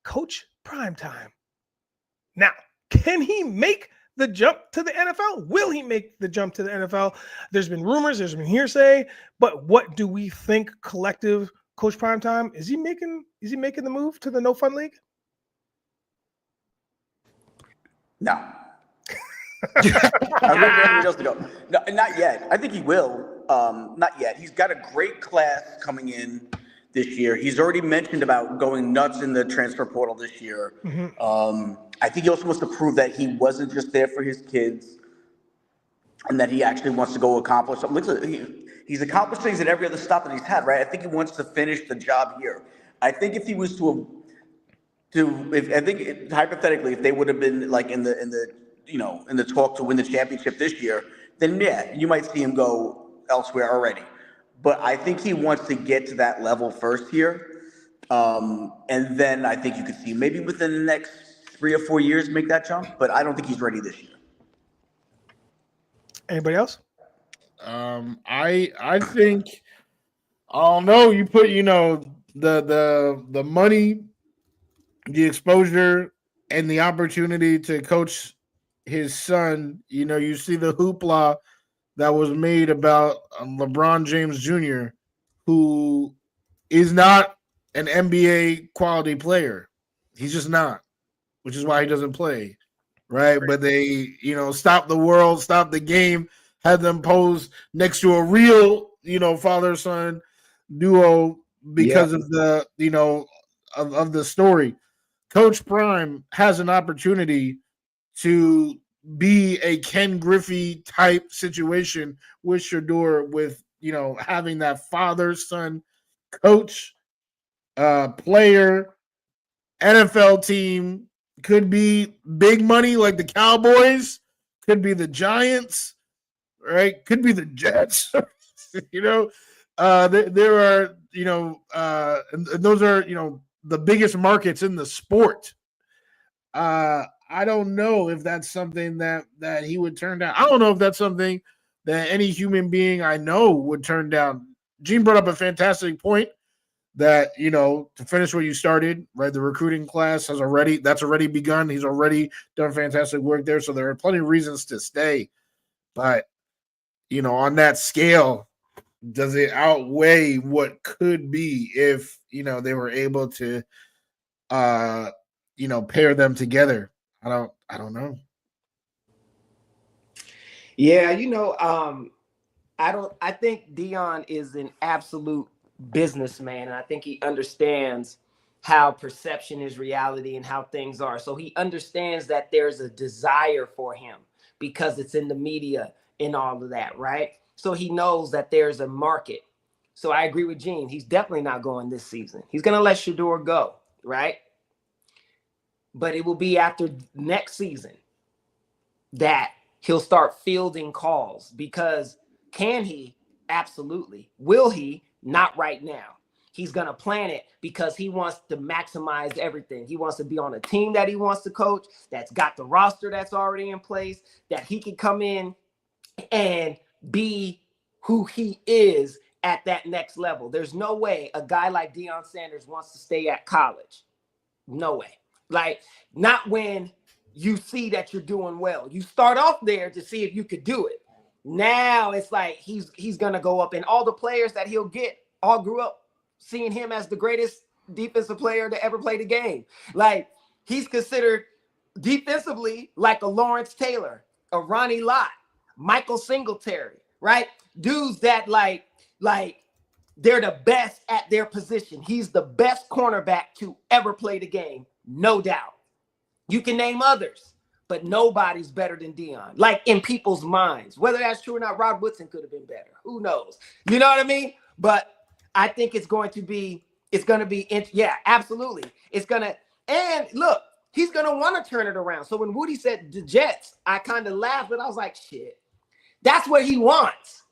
Coach Primetime. Now, can he make the jump to the NFL? Will he make the jump to the NFL? There's been rumors, there's been hearsay, but what do we think collective Coach Primetime? Is he making the move to the No Fun League? No. I think everybody else to go. No, not yet. I think he will. Not yet. He's got a great class coming in this year. He's already mentioned about going nuts in the transfer portal this year. Mm-hmm. I think he also wants to prove that he wasn't just there for his kids, and that he actually wants to go accomplish something. Listen, he's accomplished things at every other stop that he's had, right? I think he wants to finish the job here. I think if he was hypothetically, if they would have been like in the talk to win the championship this year, then yeah, you might see him go elsewhere already. But I think he wants to get to that level first here. And then I think you could see maybe within the next 3 or 4 years make that jump. But I don't think he's ready this year. Anybody else? I think, I don't know, you put, the money, the exposure, and the opportunity to coach his son. You see the hoopla that was made about LeBron James Jr., who is not an NBA quality player. He's just not, which is why he doesn't play, right? But they, stopped the world, stopped the game, had them pose next to a real, father-son duo because of the, of the story. Coach Prime has an opportunity to be a Ken Griffey type situation with Shador, with having that father-son coach, player, NFL team. Could be big money like the Cowboys, could be the Giants, right? Could be the Jets. There are, and those are, the biggest markets in the sport. I don't know if that's something that he would turn down. I don't know if that's something that any human being I know would turn down. Gene brought up a fantastic point that, to finish where you started, right? The recruiting class that's already begun. He's already done fantastic work there. So there are plenty of reasons to stay. But, on that scale, does it outweigh what could be if, they were able to, pair them together? I don't know. Yeah, I think Deion is an absolute businessman, and I think he understands how perception is reality and how things are. So he understands that there's a desire for him because it's in the media and all of that, right? So he knows that there's a market. So I agree with Gene. He's definitely not going this season. He's going to let Shador go, right? But it will be after next season that he'll start fielding calls, because can he? Absolutely. Will he? Not right now. He's going to plan it because he wants to maximize everything. He wants to be on a team that he wants to coach, that's got the roster that's already in place, that he can come in and be who he is at that next level. There's no way a guy like Deion Sanders wants to stay at college. No way. Like, not when you see that you're doing well. You start off there to see if you could do it. Now it's like he's gonna go up, and all the players that he'll get all grew up seeing him as the greatest defensive player to ever play the game. Like, he's considered defensively like a Lawrence Taylor, a Ronnie Lott, Michael Singletary, right? Dudes that like they're the best at their position. He's the best cornerback to ever play the game, no doubt. You can name others, but nobody's better than Deion, like in people's minds. Whether that's true or not, Rod Woodson could have been better. Who knows? You know what I mean? But I think it's going to be, yeah, absolutely. And look, he's going to want to turn it around. So when Wudi said the Jets, I kind of laughed, but I was like, shit, that's what he wants.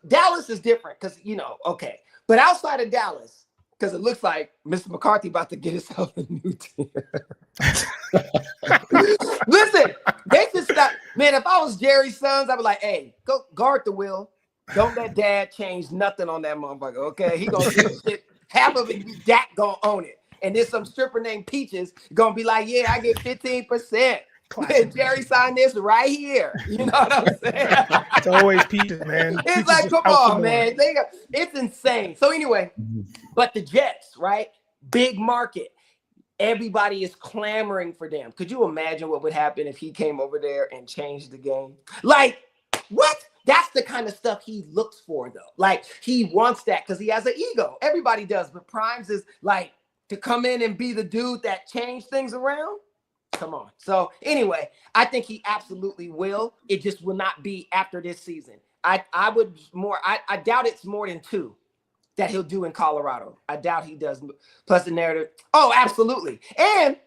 Dallas is different because, okay. But outside of Dallas, because it looks like Mr. McCarthy about to get himself a new team. Listen, they should stop. Man, if I was Jerry's sons, I'd be like, hey, go guard the wheel. Don't let dad change nothing on that motherfucker, okay? He gonna do shit. Half of it, Dak gonna own it. And then some stripper named Peaches gonna be like, yeah, I get 15%. And Jerry signed this right here. You know what I'm saying? It's always Peaches, man. It's Peaches like, come on, man. more. It's insane. So anyway, but the Jets, right? Big market. Everybody is clamoring for them. Could you imagine what would happen if he came over there and changed the game? Like, what? That's the kind of stuff he looks for, though. Like, he wants that because he has an ego. Everybody does. But Primes is like, to come in and be the dude that changed things around. Come on. So anyway, I think he absolutely will. It just will not be after this season. I doubt it's more than 2 that he'll do in Colorado. I doubt he does. Plus the narrative. Oh, absolutely. And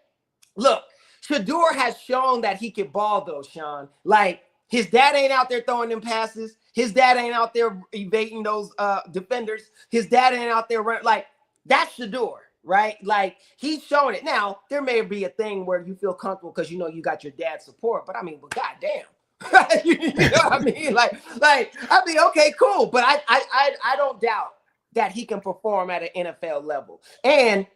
look, Shador has shown that he can ball though, Sean. Like, his dad ain't out there throwing them passes. His dad ain't out there evading those defenders. His dad ain't out there running. Like, that's Shador. Right? Like, he's showing it. Now, there may be a thing where you feel comfortable because you got your dad's support, but I mean, goddamn. You know what I mean? Like, okay, cool. But I don't doubt that he can perform at an NFL level. And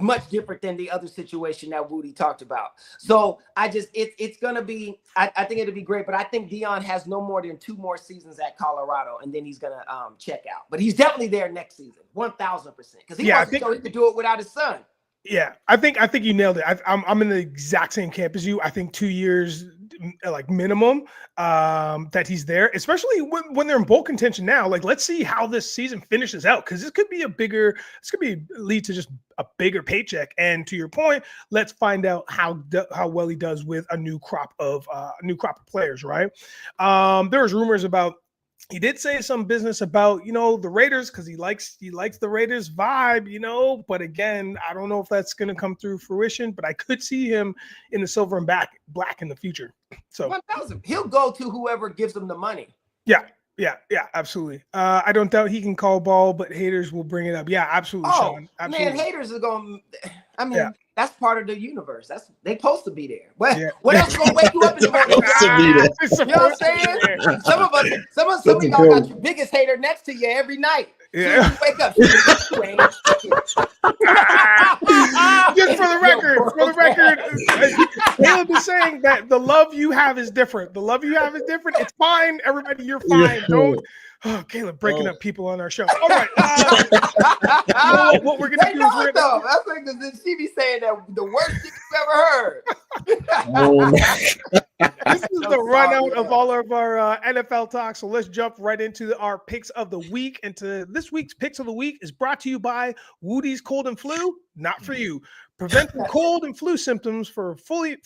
much different than the other situation that Wudi talked about. So it's gonna be, I think it'll be great, but I think Deion has no more than 2 more seasons at Colorado, and then he's gonna check out. But he's definitely there next season, 1,000%, because he wants to show he could do it without his son. Yeah, I think you nailed it. I'm in the exact same camp as you. I think 2 years, like minimum, that he's there, especially when they're in bowl contention now. Like, let's see how this season finishes out, because this could lead to just a bigger paycheck. And to your point, let's find out how well he does with a new crop of players. Right? There was rumors about. He did say some business about, the Raiders, because he likes the Raiders vibe, but again, I don't know if that's going to come through fruition, but I could see him in the silver and black in the future. So 1,000. He'll go to whoever gives him the money. Yeah, absolutely. I don't doubt he can call ball, but haters will bring it up. Yeah, absolutely, Sean. Absolutely. Man, haters are going to, that's part of the universe. They supposed to be there. What else is going to wake you up in the morning? You know what I'm saying? Some of y'all got your biggest hater next to you every night. Yeah. So you wake up. Just for the record, Caleb is saying that the love you have is different. It's fine. Everybody, you're fine. Don't. Oh, Caleb breaking up people on our show. All right. What we're gonna do is that's like she be saying that the worst thing you've ever heard. This is the run out of all of our NFL talk. So let's jump right into our picks of the week. And this week's picks of the week is brought to you by Wudi's Cold and Flu. Not for you. Prevent the cold and flu symptoms from fully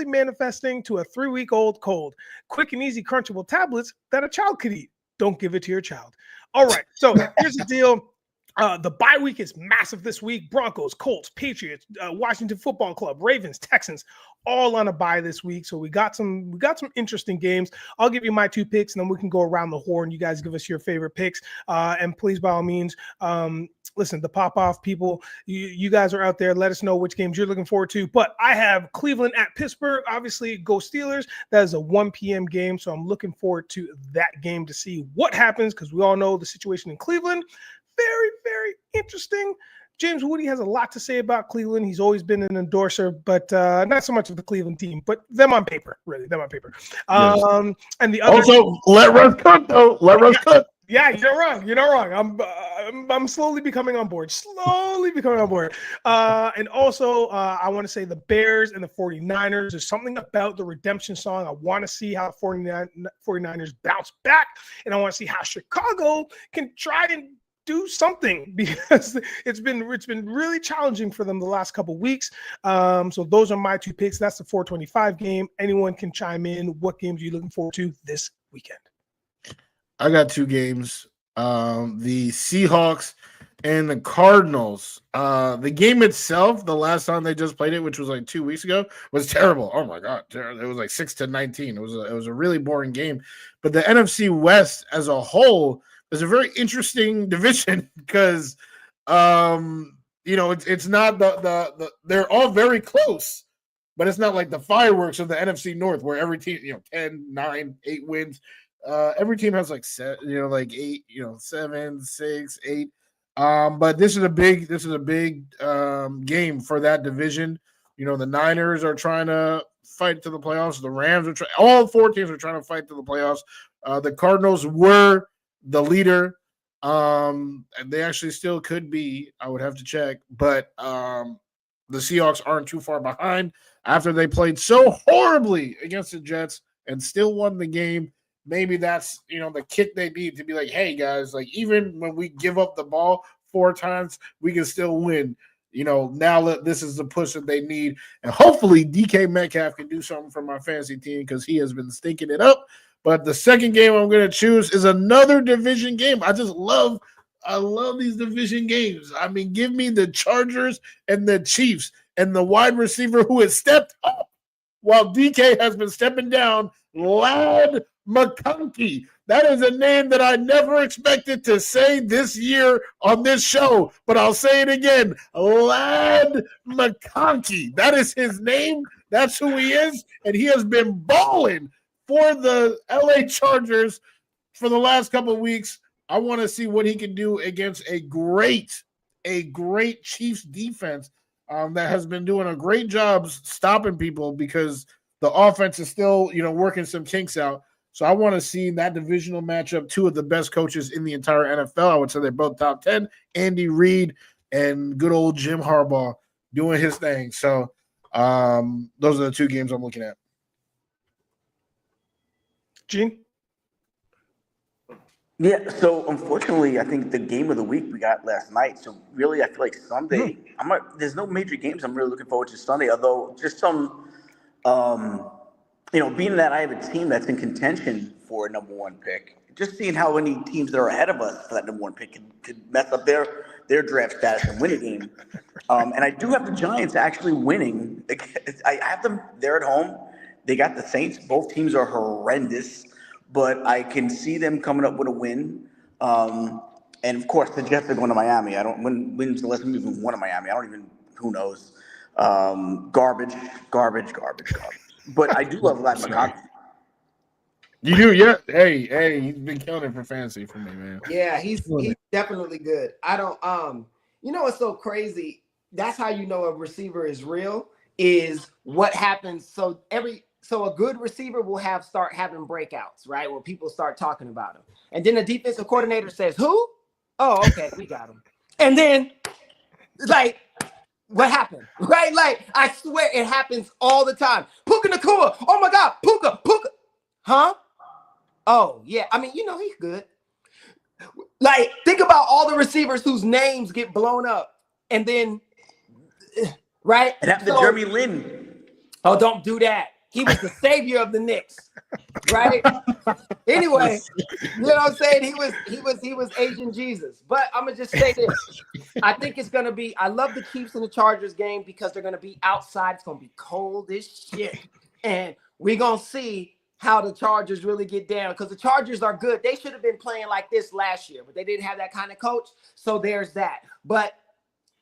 manifesting to a 3-week-old cold. Quick and easy crunchable tablets that a child could eat. Don't give it to your child. All right. So here's the deal. The bye week is massive this week. Broncos, Colts, Patriots, Washington Football Club, Ravens, Texans, all on a bye this week. So we got some interesting games. I'll give you my 2 picks, and then we can go around the horn. You guys give us your favorite picks. And please, by all means, listen, the pop-off people, you guys are out there. Let us know which games you're looking forward to. But I have Cleveland at Pittsburgh. Obviously, go Steelers. That is a 1 p.m. game, so I'm looking forward to that game to see what happens, because we all know the situation in Cleveland. Very, very interesting. James Wudi has a lot to say about Cleveland. He's always been an endorser, but not so much of the Cleveland team, but them on paper, really, them on paper. Yes. And the other also, let Russ cook, though. Let Russ cook. Yeah, you're wrong. You're not wrong. I'm slowly becoming on board. And also, I want to say the Bears and the 49ers. There's something about the redemption song. I want to see how the 49ers bounce back. And I want to see how Chicago can try and do something, because it's been really challenging for them the last couple weeks. So those are my two picks. That's the 425 game. Anyone can chime in. What games are you looking forward to this weekend? I got two games. The Seahawks and the Cardinals. The game itself, the last time they just played it, which was like 2 weeks ago, was terrible. Oh my God. It was like 6-19. It was a really boring game. But the NFC West as a whole is a very interesting division because it's not the they're all very close, but it's not like the fireworks of the NFC North where every team, 10, 9, 8 wins. Every team has like 8, 7, 6, 8. But this is a big game for that division. The Niners are trying to fight to the playoffs. The Rams are all 4 teams are trying to fight to the playoffs. The Cardinals were the leader. And they actually still could be. I would have to check, but the Seahawks aren't too far behind after they played so horribly against the Jets and still won the game. Maybe that's, the kick they need to be like, hey, guys, like even when we give up the ball 4 times, we can still win. Now that this is the push that they need. And hopefully DK Metcalf can do something for my fantasy team because he has been stinking it up. But the second game I'm going to choose is another division game. I love these division games. I mean, give me the Chargers and the Chiefs and the wide receiver who has stepped up while DK has been stepping down, Lad McConkey. That is a name that I never expected to say this year on this show, but I'll say it again. Lad McConkey. That is his name. That's who he is, and he has been balling for the LA Chargers for the last couple of weeks. I want to see what he can do against a great Chiefs defense that has been doing a great job stopping people because the offense is still, working some kinks out. So I want to see that divisional matchup, 2 of the best coaches in the entire NFL. I would say they're both top 10, Andy Reid and good old Jim Harbaugh doing his thing. So those are the 2 games I'm looking at. Gene? Yeah, so unfortunately, I think the game of the week we got last night. So really, I feel like Sunday, there's no major games I'm really looking forward to Sunday, although just some being that I have a team that's in contention for a number 1 pick, just seeing how many teams that are ahead of us for that number 1 pick could mess up their draft status and win a game. And I do have the Giants actually winning. I have them there at home. They got the Saints. Both teams are horrendous, but I can see them coming up with a win. And of course, the Jets are going to Miami. When's the last time we even won in Miami? Who knows? Garbage. But I do love Lad McConkey. You do, yeah. Hey, he's been killing it for fantasy for me, man. Yeah, he's definitely good. I don't what's so crazy? That's how you know a receiver is real, is what happens. So a good receiver will start having breakouts, right? Where people start talking about him. And then the defensive coordinator says, who? Oh, okay, we got him. And then like, what happened? Right? Like, I swear it happens all the time. Puka Nacua. Oh my God, Puka. Huh? Oh, yeah. I mean, he's good. Like, think about all the receivers whose names get blown up. And then, right? It happened to Jeremy Lin. Oh, don't do that. He was the savior of the Knicks, right? Anyway, you know what I'm saying? He was Asian Jesus. But I'm gonna just say this. I think it's gonna be. I love the Chiefs and the Chargers game because they're gonna be outside. It's gonna be cold as shit, and we're gonna see how the Chargers really get down because the Chargers are good. They should have been playing like this last year, but they didn't have that kind of coach. So there's that. But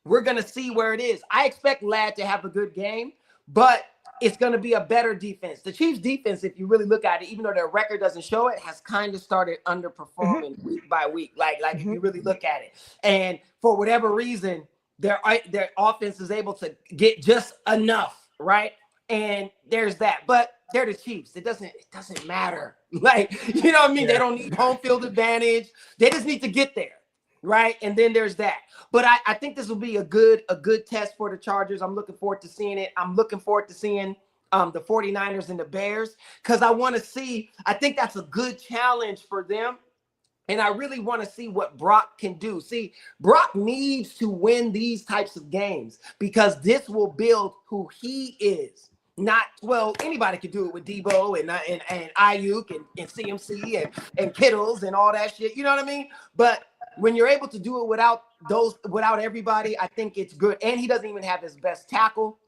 we're gonna see where it is. I expect Lad to have a good game, but it's going to be a better defense. The Chiefs defense, if you really look at it, even though their record doesn't show it, has kind of started underperforming week by week. Like if you really look at it. And for whatever reason, their offense is able to get just enough, right? And there's that. But they're the Chiefs. It doesn't matter. Like, you know what I mean? Yeah. They don't need home field advantage. They just need to get there, right? And then there's that. But I think this will be a good test for the Chargers. I'm looking forward to seeing it. I'm looking forward to seeing the 49ers and the Bears, because I want to see, I think that's a good challenge for them. And I really want to see what Brock can do. See, Brock needs to win these types of games because this will build who he is. Not, well, anybody could do it with Debo and Ayuk and CMC and Kittles and all that shit. You know what I mean? But when you're able to do it without everybody, I think it's good. And he doesn't even have his best tackle,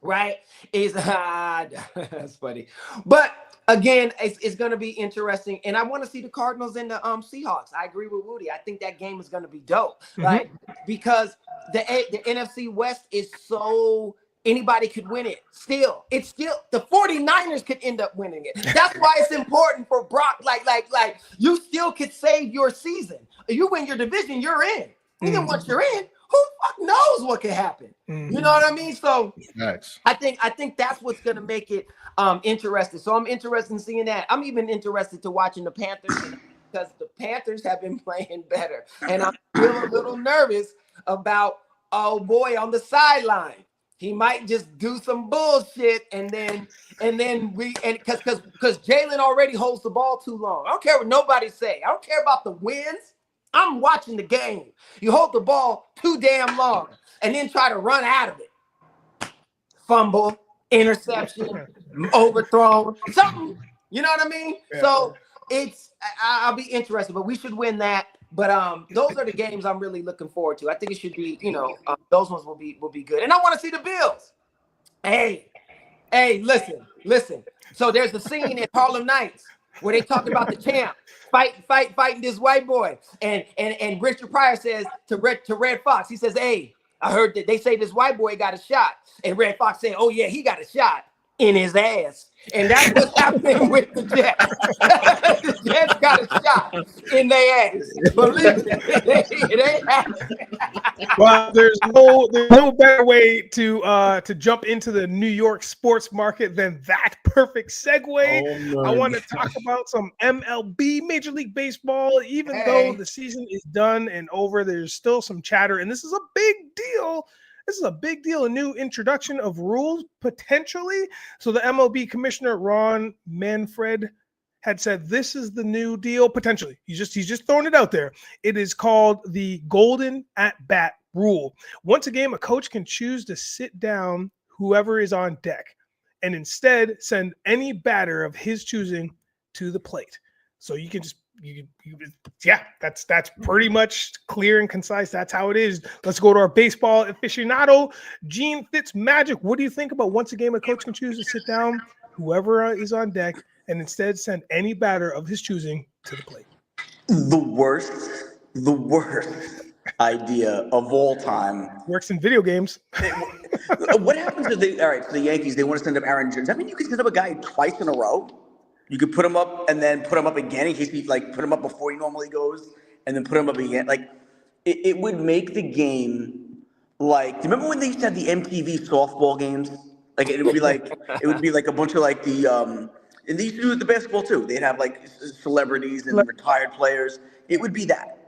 right? That's funny. But again, it's going to be interesting. And I want to see the Cardinals and the Seahawks. I agree with Wudi. I think that game is going to be dope, right? Because the NFC West is so... Anybody could win it. It's still the 49ers could end up winning it. That's why it's important for Brock. Like you still could save your season. You win your division, you're in. And then once you're in, who fuck knows what could happen? You know what I mean? So nice. I think that's what's gonna make it interesting. So I'm interested in seeing that. I'm even interested to watching the Panthers because the Panthers have been playing better. And I'm feeling a little nervous about, oh boy, on the sideline. He might just do some bullshit and then because Jalen already holds the ball too long. I don't care what nobody say. I don't care about the wins. I'm watching the game. You hold the ball too damn long and then try to run out of it. Fumble, interception, overthrown, something. You know what I mean? Yeah. So I'll be interested, but we should win that. But those are the games I'm really looking forward to. I think it should be, those ones will be good. And I want to see the Bills. Hey, listen. So there's the scene in Harlem Nights where they talk about the champ fighting this white boy. And Richard Pryor says to Red Fox, he says, hey, I heard that they say this white boy got a shot. And Red Fox said, oh yeah, he got a shot in his ass. And that's what's happening with the Jets. The Jets got a shot in their ass. Believe me, it ain't happening. Well, there's no better way to jump into the New York sports market than that perfect segue. I want to talk about some MLB, Major League Baseball. Even though the season is done and over, there's still some chatter, and this is a big deal. This is a big deal, a new introduction of rules, potentially. So the MLB commissioner, Ron Manfred, had said this is the new deal, potentially. He's just throwing it out there. It is called the golden at-bat rule. Once a game, a coach can choose to sit down whoever is on deck and instead send any batter of his choosing to the plate. So you can just that's pretty much clear and concise. That's how it is. Let's go to our baseball aficionado, Genefitzmagic. What do you think about once a game a coach can choose to sit down whoever is on deck and instead send any batter of his choosing to the plate? The worst idea of all time. Works in video games. What happens if the Yankees, they want to send up Aaron Judge? I mean, you can send up a guy twice in a row. You could put him up and then put him up again in case he put him up before he normally goes and then put him up again. Like it would make the game like, do you remember when they used to have the MTV softball games? Like it would be like a bunch of like the and they used to do it with the basketball too. They'd have like celebrities and retired players. It would be that.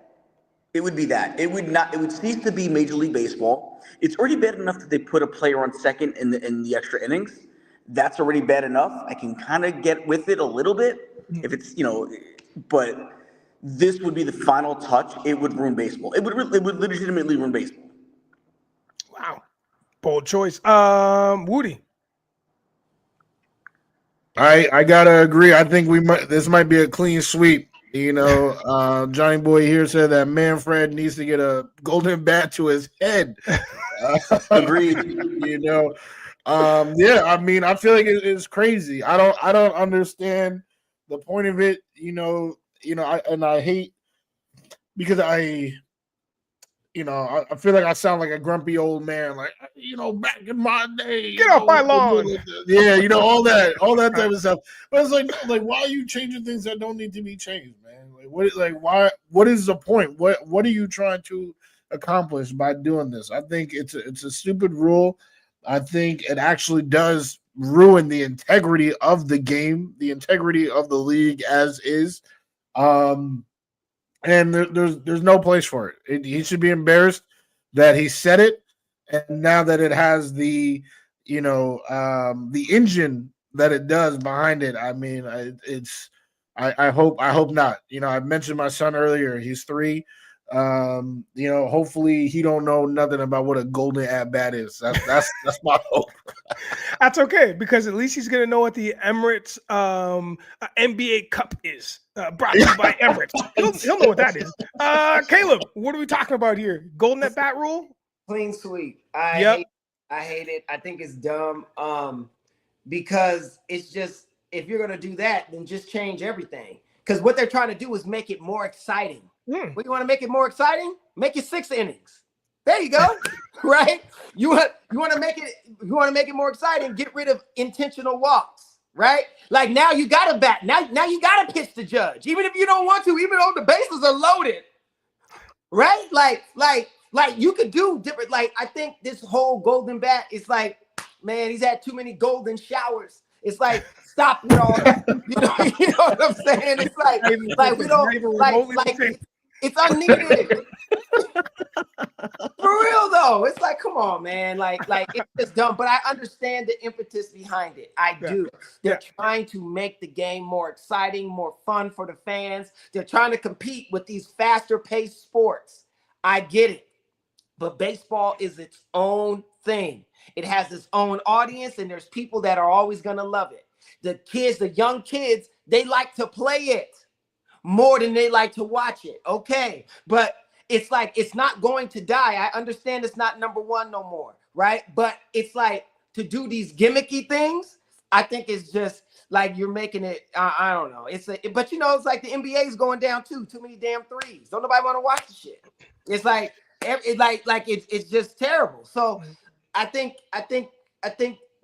It would cease to be Major League Baseball. It's already bad enough that they put a player on second in the extra innings. That's already bad enough. I can kind of get with it a little bit if it's, but this would be the final touch. It would ruin baseball. It would legitimately ruin baseball. Wow. Bold choice. Wudi. I gotta agree. I think this might be a clean sweep. Johnny Boy here said that Manfred needs to get a golden bat to his head. Agreed. I mean, I feel like it's crazy. I don't understand the point of it. I hate because I feel like I sound like a grumpy old man, like back in my day. Get off my lawn. Yeah, all that type of stuff. But it's like why are you changing things that don't need to be changed, man? What is the point? What are you trying to accomplished by doing this. I think it's a stupid rule. I think it actually does ruin the integrity of the game, the integrity of the league as is. And there's no place for it. He should be embarrassed that he said it, and now that it has the the engine that it does behind it. I mean, I hope not. I mentioned my son earlier. He's 3. Hopefully he don't know nothing about what a golden at bat is. That's my hope. That's okay, because at least he's gonna know what the Emirates NBA Cup is. Brought to you by Emirates. He'll know what that is. Caleb, what are we talking about here? Golden at bat rule? Clean sweep. I hate it. I think it's dumb. Because it's just, if you're gonna do that, then just change everything. Because what they're trying to do is make it more exciting. What you want to make it more exciting? Make it 6 innings. There you go. Right? You want to make it more exciting, get rid of intentional walks, right? Like now you got to bat. Now you got to pitch the judge, even if you don't want to, even though the bases are loaded. Right? Like you could do different. Like, I think this whole golden bat is like, man, he's had too many golden showers. It's like, stop with all that. You know what I'm saying? It's like we don't like it's unneeded. For real though. It's like, come on, man. Like it's just dumb. But I understand the impetus behind it. I do. They're trying to make the game more exciting, more fun for the fans. They're trying to compete with these faster paced sports. I get it. But baseball is its own thing. It has its own audience, and there's people that are always going to love it. The young kids, they like to play it more than they like to watch it. Okay. But it's like, it's not going to die. I understand it's not number 1 no more. Right. But it's like, to do these gimmicky things, I think it's just like you're making it. I don't know. But it's like the NBA is going down too. Too many damn threes. Don't nobody want to watch the shit. It's like, it's just terrible. So I think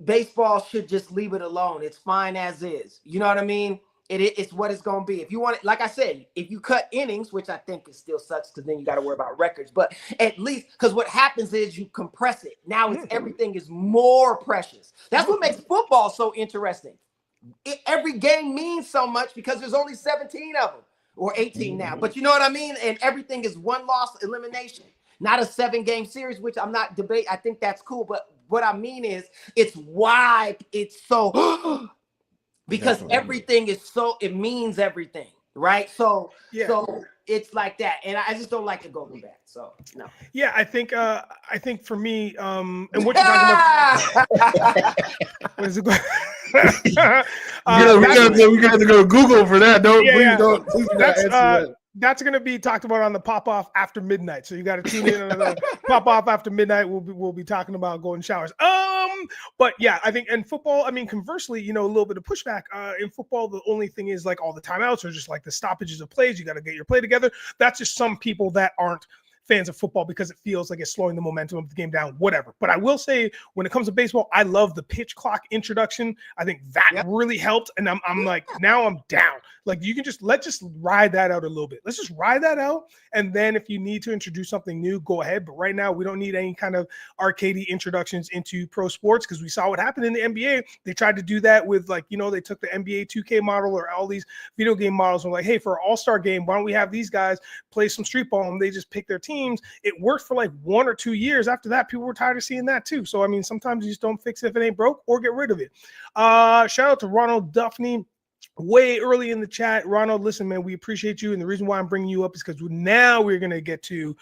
baseball should just leave it alone. It's fine as is. You know what I mean? It's what it's going to be. If you want it, like I said, if you cut innings, which I think it still sucks because then you got to worry about records, but at least, because what happens is you compress it. Now everything is more precious. That's what makes football so interesting. Every game means so much because there's only 17 of them, or 18 now. But you know what I mean? And everything is one loss elimination, not a 7-game series, which I'm not debating. I think that's cool. But what I mean is, it's why it's so because everything is so, it means everything, right? So it's like that, and I just don't like the golden bat. So no. Yeah, I think for me, and what you're talking about. What is it? We got to go Google for that. Please don't answer that. That's going to be talked about on the pop off after midnight. So you got to tune in on the pop off after midnight. We'll be talking about golden showers. But yeah, I think in football, I mean, conversely, a little bit of pushback in football. The only thing is like all the timeouts are just like the stoppages of plays. You got to get your play together. That's just some people that aren't fans of football because it feels like it's slowing the momentum of the game down, whatever. But I will say, when it comes to baseball, I love the pitch clock introduction. I think that really helped. And I'm like, now I'm down. Like, you can let's just ride that out a little bit. Let's just ride that out. And then if you need to introduce something new, go ahead. But right now, we don't need any kind of arcadey introductions into pro sports, because we saw what happened in the NBA. They tried to do that with, like, they took the NBA 2K model or all these video game models and were like, hey, for an all-star game, why don't we have these guys play some street ball? And they just pick their teams. It worked for like 1 or 2 years. After that, people were tired of seeing that too. So, I mean, sometimes you just don't fix it if it ain't broke, or get rid of it. Shout out to Ronald Duffney. Way early in the chat. Ronald, listen, man, we appreciate you. And the reason why I'm bringing you up is because now we're going to get to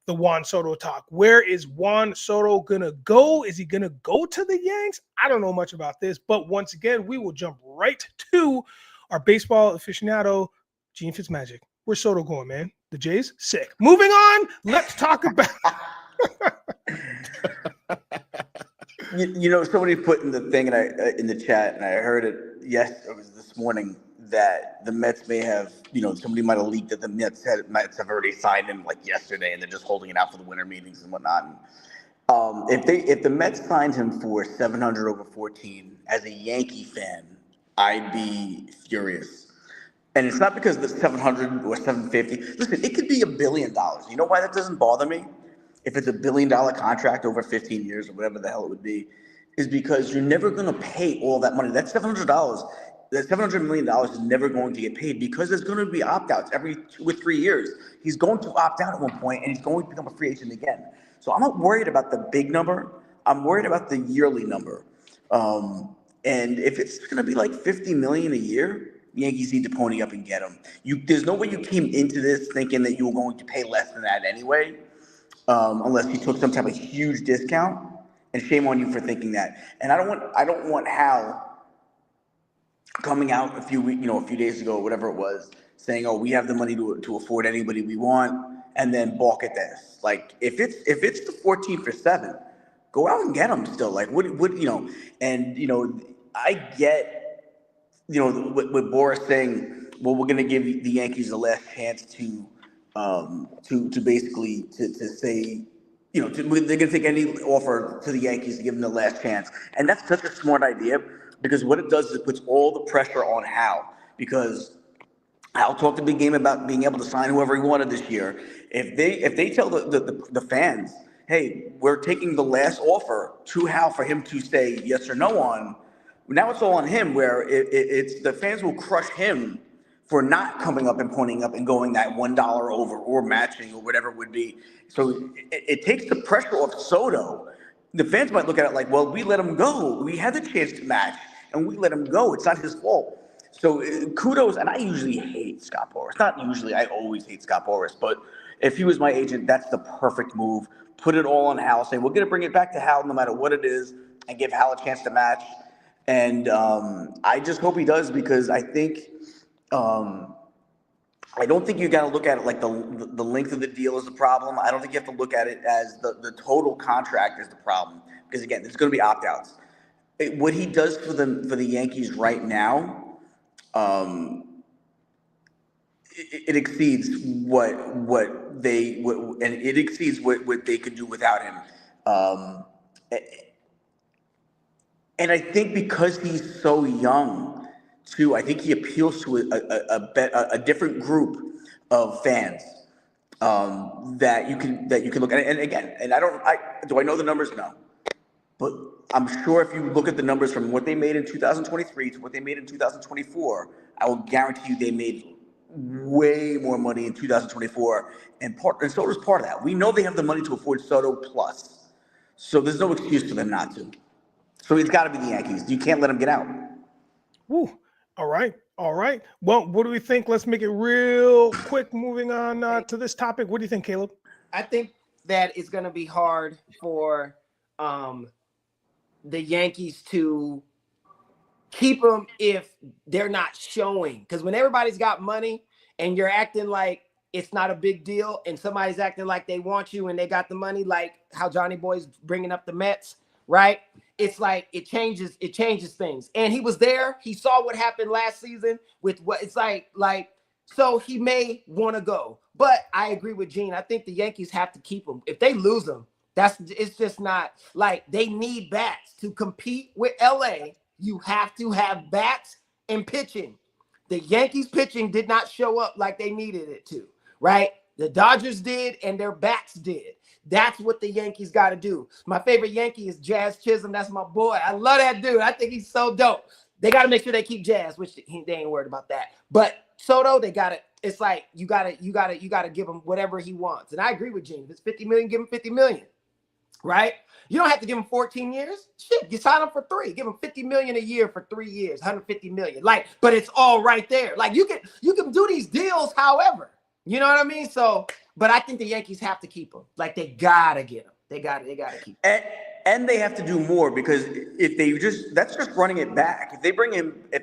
the Juan Soto talk. Where is Juan Soto going to go? Is he going to go to the Yanks? I don't know much about this. But once again, we will jump right to our baseball aficionado, Genefitzmagic. Where's Soto going, man? The Jays? Sick. Moving on. Let's talk about... Somebody put in the thing in the chat, and I heard it. Yes, it was this morning that the Mets may have, somebody might have leaked that the Mets have already signed him like yesterday, and they're just holding it out for the winter meetings and whatnot. And, if the Mets signed him for $700 over 14, as a Yankee fan, I'd be furious. And it's not because the 700 or 750. Listen, it could be $1 billion. You know why that doesn't bother me? if it's $1 billion contract over 15 years or whatever the hell it would be, is because you're never going to pay all that money. That's $700. That $700 million is never going to get paid because there's going to be opt-outs every 2 or 3 years. He's going to opt out at one point, and he's going to become a free agent again. So I'm not worried about the big number. I'm worried about the yearly number. And if it's going to be like $50 million a year, Yankees need to pony up and get him. There's no way you came into this thinking that you were going to pay less than that anyway, unless you took some type of huge discount. And shame on you for thinking that. And I don't want Hal coming out a few days ago, whatever it was, saying, "Oh, we have the money to afford anybody we want," and then balk at this. Like if it's the 14 for 7, go out and get them still. Like what and I get with Boris saying, well, we're going to give the Yankees the last chance to basically to say. They're going to take any offer to the Yankees to give them the last chance. And that's such a smart idea because what it does is it puts all the pressure on Hal because Hal talked a big game about being able to sign whoever he wanted this year. If they tell the fans, hey, we're taking the last offer to Hal for him to say yes or no on, now it's all on him where it's the fans will crush him for not coming up and pointing up and going that $1 over or matching or whatever it would be. So it takes the pressure off Soto. The fans might look at it like, well, we let him go. We had the chance to match, and we let him go. It's not his fault. So kudos, and I usually hate Scott Boras. Not usually, I always hate Scott Boras. But if he was my agent, that's the perfect move. Put it all on Hal. Say, we're going to bring it back to Hal no matter what it is and give Hal a chance to match. And I just hope he does because I think I don't think you got to look at it like the length of the deal is the problem. I don't think you have to look at it as the total contract is the problem because again, there's going to be opt-outs. What he does for the Yankees right now, it exceeds what they could do without him. And I think because he's so young, too, I think he appeals to a different group of fans that you can look at. And again, do I know the numbers? No, but I'm sure if you look at the numbers from what they made in 2023 to what they made in 2024, I will guarantee you they made way more money in 2024. And Soto's part of that. We know they have the money to afford Soto plus, so there's no excuse for them not to. So it's got to be the Yankees. You can't let them get out. Woo. All right. Well, what do we think? Let's make it real quick. Moving on to this topic. What do you think, Caleb? I think that it's going to be hard for the Yankees to keep them if they're not showing. Because when everybody's got money and you're acting like it's not a big deal and somebody's acting like they want you and they got the money, like how Johnny Boy's bringing up the Mets, right? It's like it changes things. And he was there. He saw what happened last season with what it's like so he may want to go. But I agree with Gene. I think the Yankees have to keep him. If they lose him, it's just not like they need bats to compete with LA. You have to have bats and pitching. The Yankees pitching did not show up like they needed it to, right? The Dodgers did and their bats did. That's what the Yankees got to do. My favorite Yankee is Jazz Chisholm. That's my boy. I love that dude. I think he's so dope. They got to make sure they keep Jazz, which they ain't worried about that. But Soto, they got to. It's like you got to give him whatever he wants. And I agree with Gene. If it's $50 million, give him $50 million, right? You don't have to give him 14 years. Shit, you sign him for 3. Give him $50 million a year for 3 years, $150 million. Like, but it's all right there. Like you can do these deals, however. You know what I mean? So, but I think the Yankees have to keep him. Like they gotta get him. They gotta keep him. And they have to do more because that's just running it back. If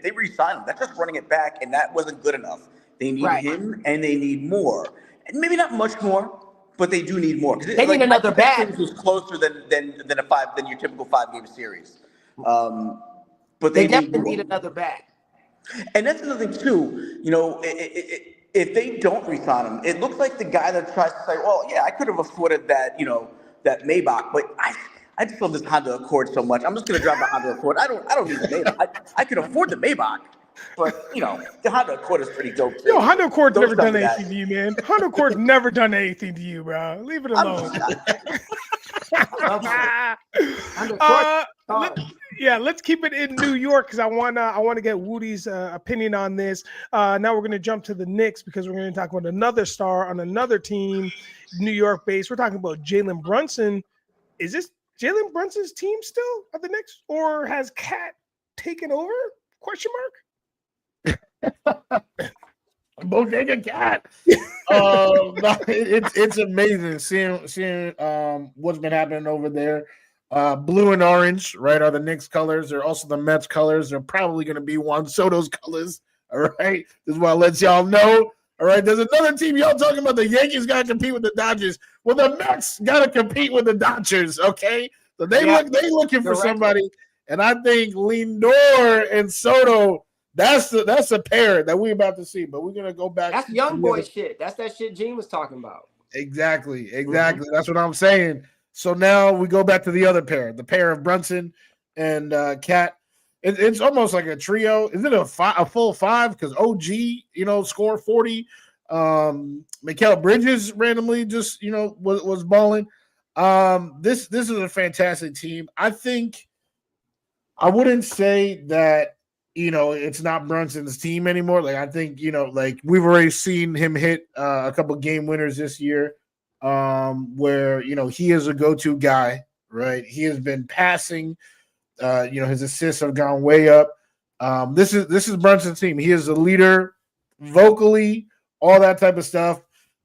they re-sign him, that's just running it back, and that wasn't good enough. They need him, and they need more. And maybe not much more, but they do need more. They need another bat. Who's closer than your typical 5-game series. But they definitely need another bat. And that's another thing too. If they don't re-sign him, it looks like the guy that tries to say, well, yeah, I could have afforded that, that Maybach, but I just love this Honda Accord so much. I'm just going to drive the Honda Accord. I don't need the Maybach. I can afford the Maybach, But the Honda Accord is pretty dope too. Yo, Honda Accord's Don't never tell done me that. anything to you, man. Honda Accord's never done anything to you, bro. Leave it alone. Let's keep it in New York because I wanna get Wudi's opinion on this. Now we're gonna jump to the Knicks because we're gonna talk about another star on another team, New York based. We're talking about Jalen Brunson. Is this Jalen Brunson's team still at the Knicks, or has Cat taken over? Question mark. Bodega Cat. No, it's amazing seeing what's been happening over there. Blue and orange, right, are the Knicks colors. They're also the Mets colors. They're probably going to be Juan Soto's colors. All right, this is what I let y'all know. All right, there's another team y'all talking about. The Yankees got to compete with the Dodgers. Well, the Mets got to compete with the Dodgers. Okay, so they looking for somebody, and I think Lindor and Soto. That's a pair that we're about to see. But we're gonna go back. That's young boy shit. That's that shit Gene was talking about. Exactly. That's what I'm saying. So now we go back to the other pair, the pair of Brunson and Cat. It's almost like a trio. Is it a full five? Because OG, scored 40. Mikal Bridges randomly just, was balling. This is a fantastic team. I think I wouldn't say that, it's not Brunson's team anymore. Like, I think, we've already seen him hit a couple game winners this year where, he is a go-to guy, right? He has been passing. His assists have gone way up. This is Brunson's team. He is a leader vocally, all that type of stuff.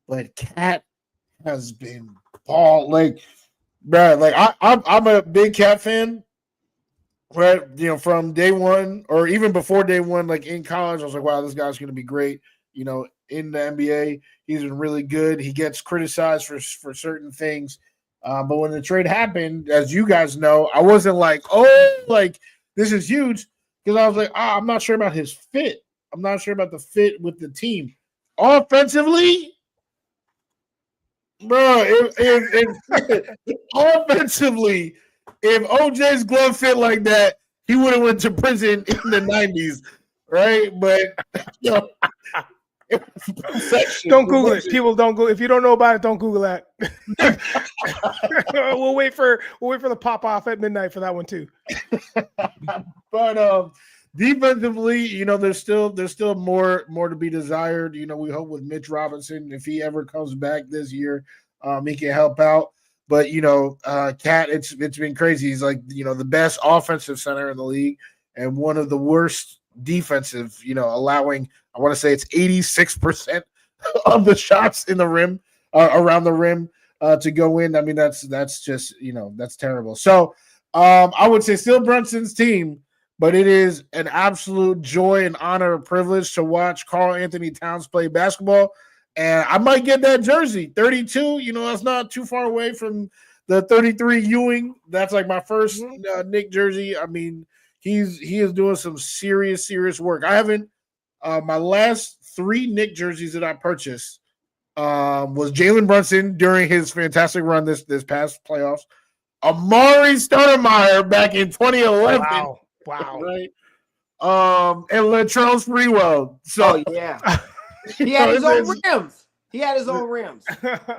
But Cat has been ball. Like, bro, I'm a big Cat fan. Right, from day one or even before day one, like in college, I was like, wow, this guy's going to be great. In the NBA, he's been really good. He gets criticized for certain things. But when the trade happened, as you guys know, I wasn't like, this is huge, because I was like, I'm not sure about his fit. I'm not sure about the fit with the team. Offensively, bro, offensively, if OJ's glove fit like that, he would have went to prison in the 90s, right? But don't Google it. People don't Google. If you don't know about it, don't Google that. We'll wait for the pop off at midnight for that one too. But defensively, there's still more to be desired. We hope with Mitch Robinson, if he ever comes back this year, he can help out. But Cat, it's been crazy. He's like the best offensive center in the league and one of the worst defensive. Allowing, I want to say it's 86% of the shots in the rim, around the rim, to go in. I mean, that's just that's terrible. So I would say still Brunson's team, but it is an absolute joy and honor and privilege to watch Karl Anthony Towns play basketball. And I might get that jersey, 32. That's not too far away from the 33 Ewing. That's like my first Nick jersey. I mean, he is doing some serious work. I haven't. My last 3 Nick jerseys that I purchased was Jalen Brunson during his fantastic run this past playoffs. Amari Stoudemire back in 2011. Wow. Right. And Latrell Sprewell. So yeah. He had his own rims. He had his own rims.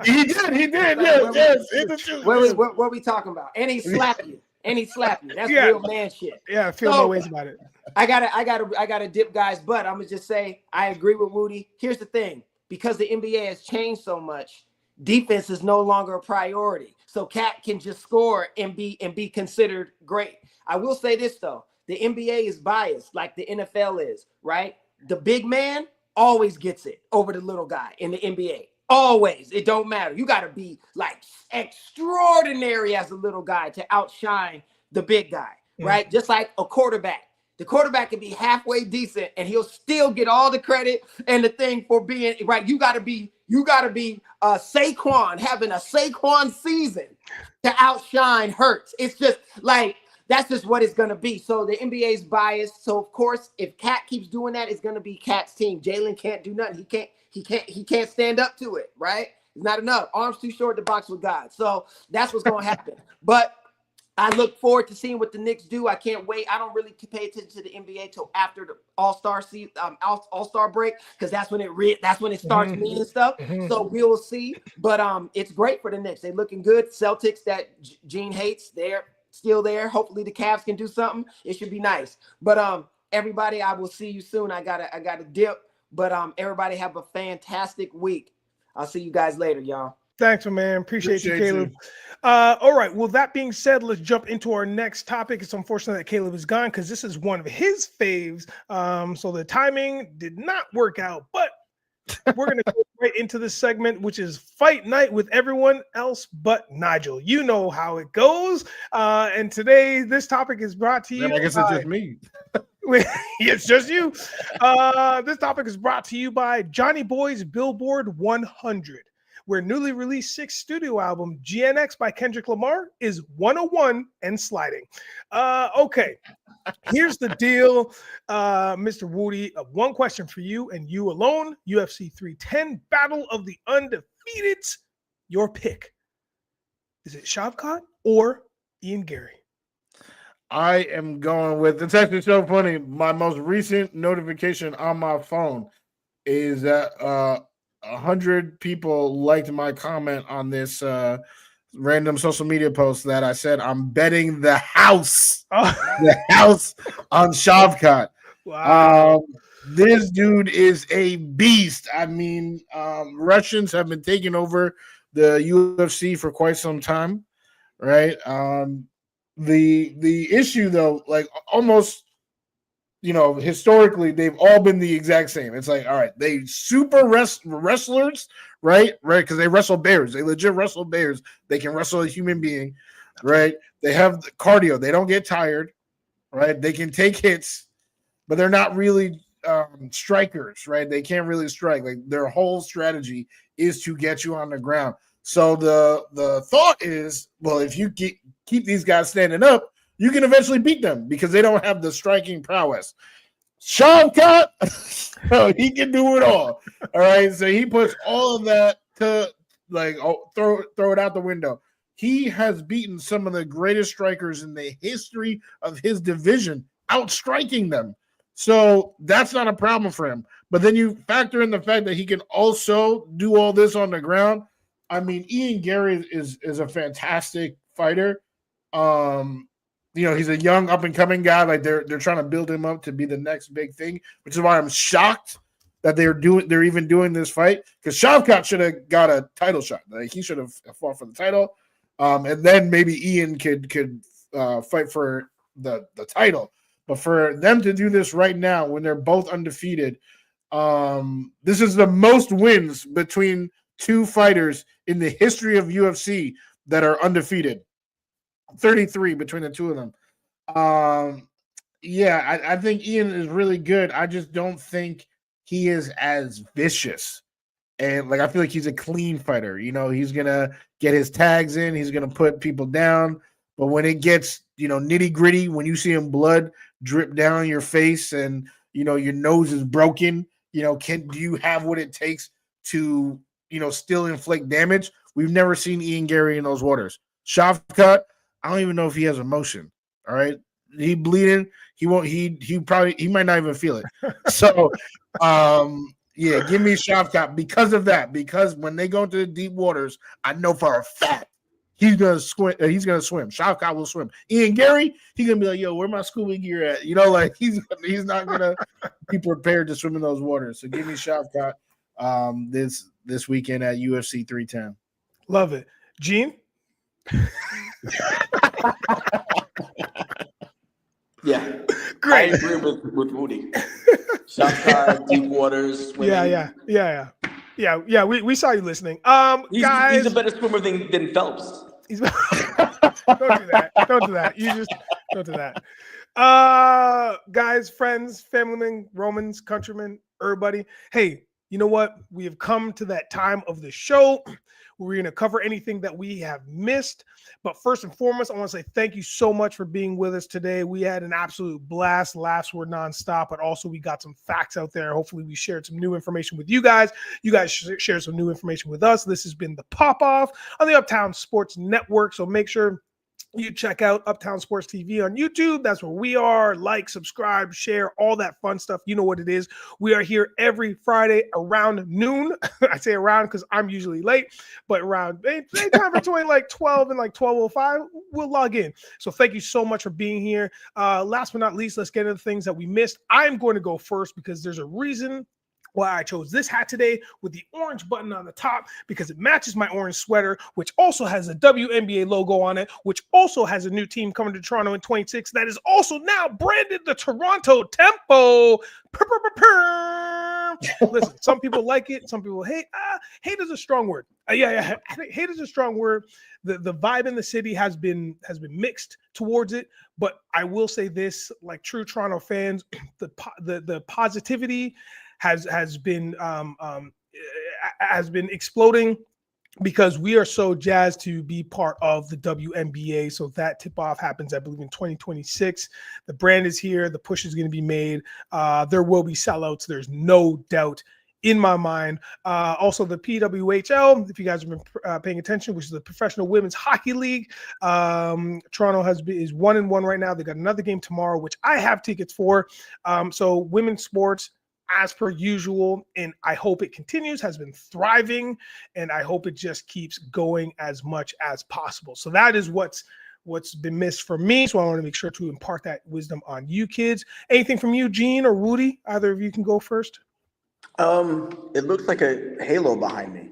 He did. Yes. What are we talking about? And he slapped you. That's real man shit. Yeah, I feel no ways about it. I gotta dip guys, but I'm gonna just say I agree with Wudi. Here's the thing: because the NBA has changed so much, defense is no longer a priority. So Cat can just score and be considered great. I will say this though: the NBA is biased, like the NFL is, right? The big man always gets it over the little guy in the NBA. Always. It don't matter. You got to be like extraordinary as a little guy to outshine the big guy, right? Just like a quarterback. The quarterback can be halfway decent and he'll still get all the credit and the thing for being right. You got to be Saquon, having a Saquon season to outshine Hurts. It's just like, that's just what it's going to be. So the NBA is biased. So of course, if Cat keeps doing that, it's going to be Cat's team. Jalen can't do nothing. He can't stand up to it, right? It's not enough. Arms too short to box with God. So that's what's going to happen. But I look forward to seeing what the Knicks do. I can't wait. I don't really pay attention to the NBA till after the All-Star season, All-Star break, because that's when it starts meaning stuff. So we will see. But it's great for the Knicks. They're looking good. Celtics that Gene hates, they're still there. Hopefully the Cavs can do something. It should be nice. But everybody, I will see you soon. I gotta dip. But everybody have a fantastic week. I'll see you guys later, y'all. Thanks, man. Appreciate you, Caleb. All right. Well, that being said, let's jump into our next topic. It's unfortunate that Caleb is gone because this is one of his faves. So the timing did not work out, but we're going to go right into this segment, which is Fight Night with everyone else but Nigel. You know how it goes. And today, this topic is brought to you. I guess it's just me. It's just you. This topic is brought to you by Johnny Boy's Billboard 100. Where newly released 6th studio album, GNX by Kendrick Lamar, is 101 and sliding. Okay, here's the deal, Mr. Wudi. One question for you and you alone. UFC 310, Battle of the Undefeateds. Your pick. Is it Shavkat or Ian Gary? I am going with, it's actually so funny. My most recent notification on my phone is that 100 people liked my comment on this random social media post that I said I'm betting the house on Shavkat. Wow. This dude is a beast. I mean, Russians have been taking over the UFC for quite some time, right? The issue though, like almost, historically, they've all been the exact same. It's like, all right, they super wrestlers, right? Because they wrestle bears. They legit wrestle bears. They can wrestle a human being, right? They have the cardio. They don't get tired, right? They can take hits, but they're not really strikers, right? They can't really strike. Like their whole strategy is to get you on the ground. So the thought is, well, if you keep these guys standing up, you can eventually beat them because they don't have the striking prowess. Shavkat, he can do it all. All right, so he puts all of that to throw it out the window. He has beaten some of the greatest strikers in the history of his division, outstriking them. So that's not a problem for him. But then you factor in the fact that he can also do all this on the ground. I mean, Ian Gary is a fantastic fighter. He's a young up-and-coming guy. Like they're trying to build him up to be the next big thing, which is why I'm shocked that they're even doing this fight. Because Shavkat should have got a title shot. Like he should have fought for the title, and then maybe Ian could fight for the title. But for them to do this right now when they're both undefeated, this is the most wins between two fighters in the history of UFC that are undefeated. 33 between the two of them. I think Ian is really good. I just don't think he is as vicious. And I feel like he's a clean fighter. He's gonna get his tags in, he's gonna put people down. But when it gets, nitty-gritty, when you see him blood drip down your face and your nose is broken, do you have what it takes to still inflict damage? We've never seen Ian Gary in those waters. Shavkat, I don't even know if he has emotion. All right. He bleeding. He won't, he might not even feel it. So give me Shavkat because of that. Because when they go into the deep waters, I know for a fact he's gonna swim. Shavkat will swim. Ian Gary, he's gonna be like, yo, where my scuba gear at? He's not gonna be prepared to swim in those waters. So give me Shavkat this weekend at UFC 310. Love it. Gene? Yeah, Great. I agree with Wudi. Shavkat, deep waters, swimming. Yeah. We saw you listening. He's a better swimmer than Phelps. Don't do that. Don't do that. Don't do that. Guys, friends, family, Romans, countrymen, everybody. Hey, you know what? We have come to that time of the show. We're going to cover anything that we have missed. But first and foremost, I want to say thank you so much for being with us today. We had an absolute blast. Laughs were nonstop, but also we got some facts out there. Hopefully we shared some new information with you guys. You guys shared some new information with us. This has been the Pop Off on the Uptown Sports Network. So make sure you check out Uptown Sports TV on YouTube. That's where we are. Like, subscribe, share, all that fun stuff. You know what it is. We are here every Friday around noon. I say around because I'm usually late, but around anytime between like 12 and like 12:05, we'll log in. So thank you so much for being here. Last but not least, let's get into the things that we missed. I'm going to go first because there's a reason why I chose this hat today with the orange button on the top, because it matches my orange sweater, which also has a WNBA logo on it, which also has a new team coming to Toronto in 26 that is also now branded the Toronto Tempo. Listen, some people like it, some people hate. Hate is a strong word. Yeah, I think hate is a strong word. The vibe in the city has been mixed towards it, but I will say this: like true Toronto fans, the positivity has been exploding, because we are so jazzed to be part of the WNBA. So that tip-off happens, I believe, in 2026. The brand is here. The push is going to be made. There will be sellouts. There's no doubt in my mind. Also, the PWHL, if you guys have been paying attention, which is the Professional Women's Hockey League. Toronto is 1-1 right now. They got another game tomorrow, which I have tickets for. So women's sports, as per usual, and I hope it continues, has been thriving, and I hope it just keeps going as much as possible. So that is what's been missed from me. So I want to make sure to impart that wisdom on you kids. Anything from you, Gene or Wudi? Either of you can go first. It looks like a halo behind me.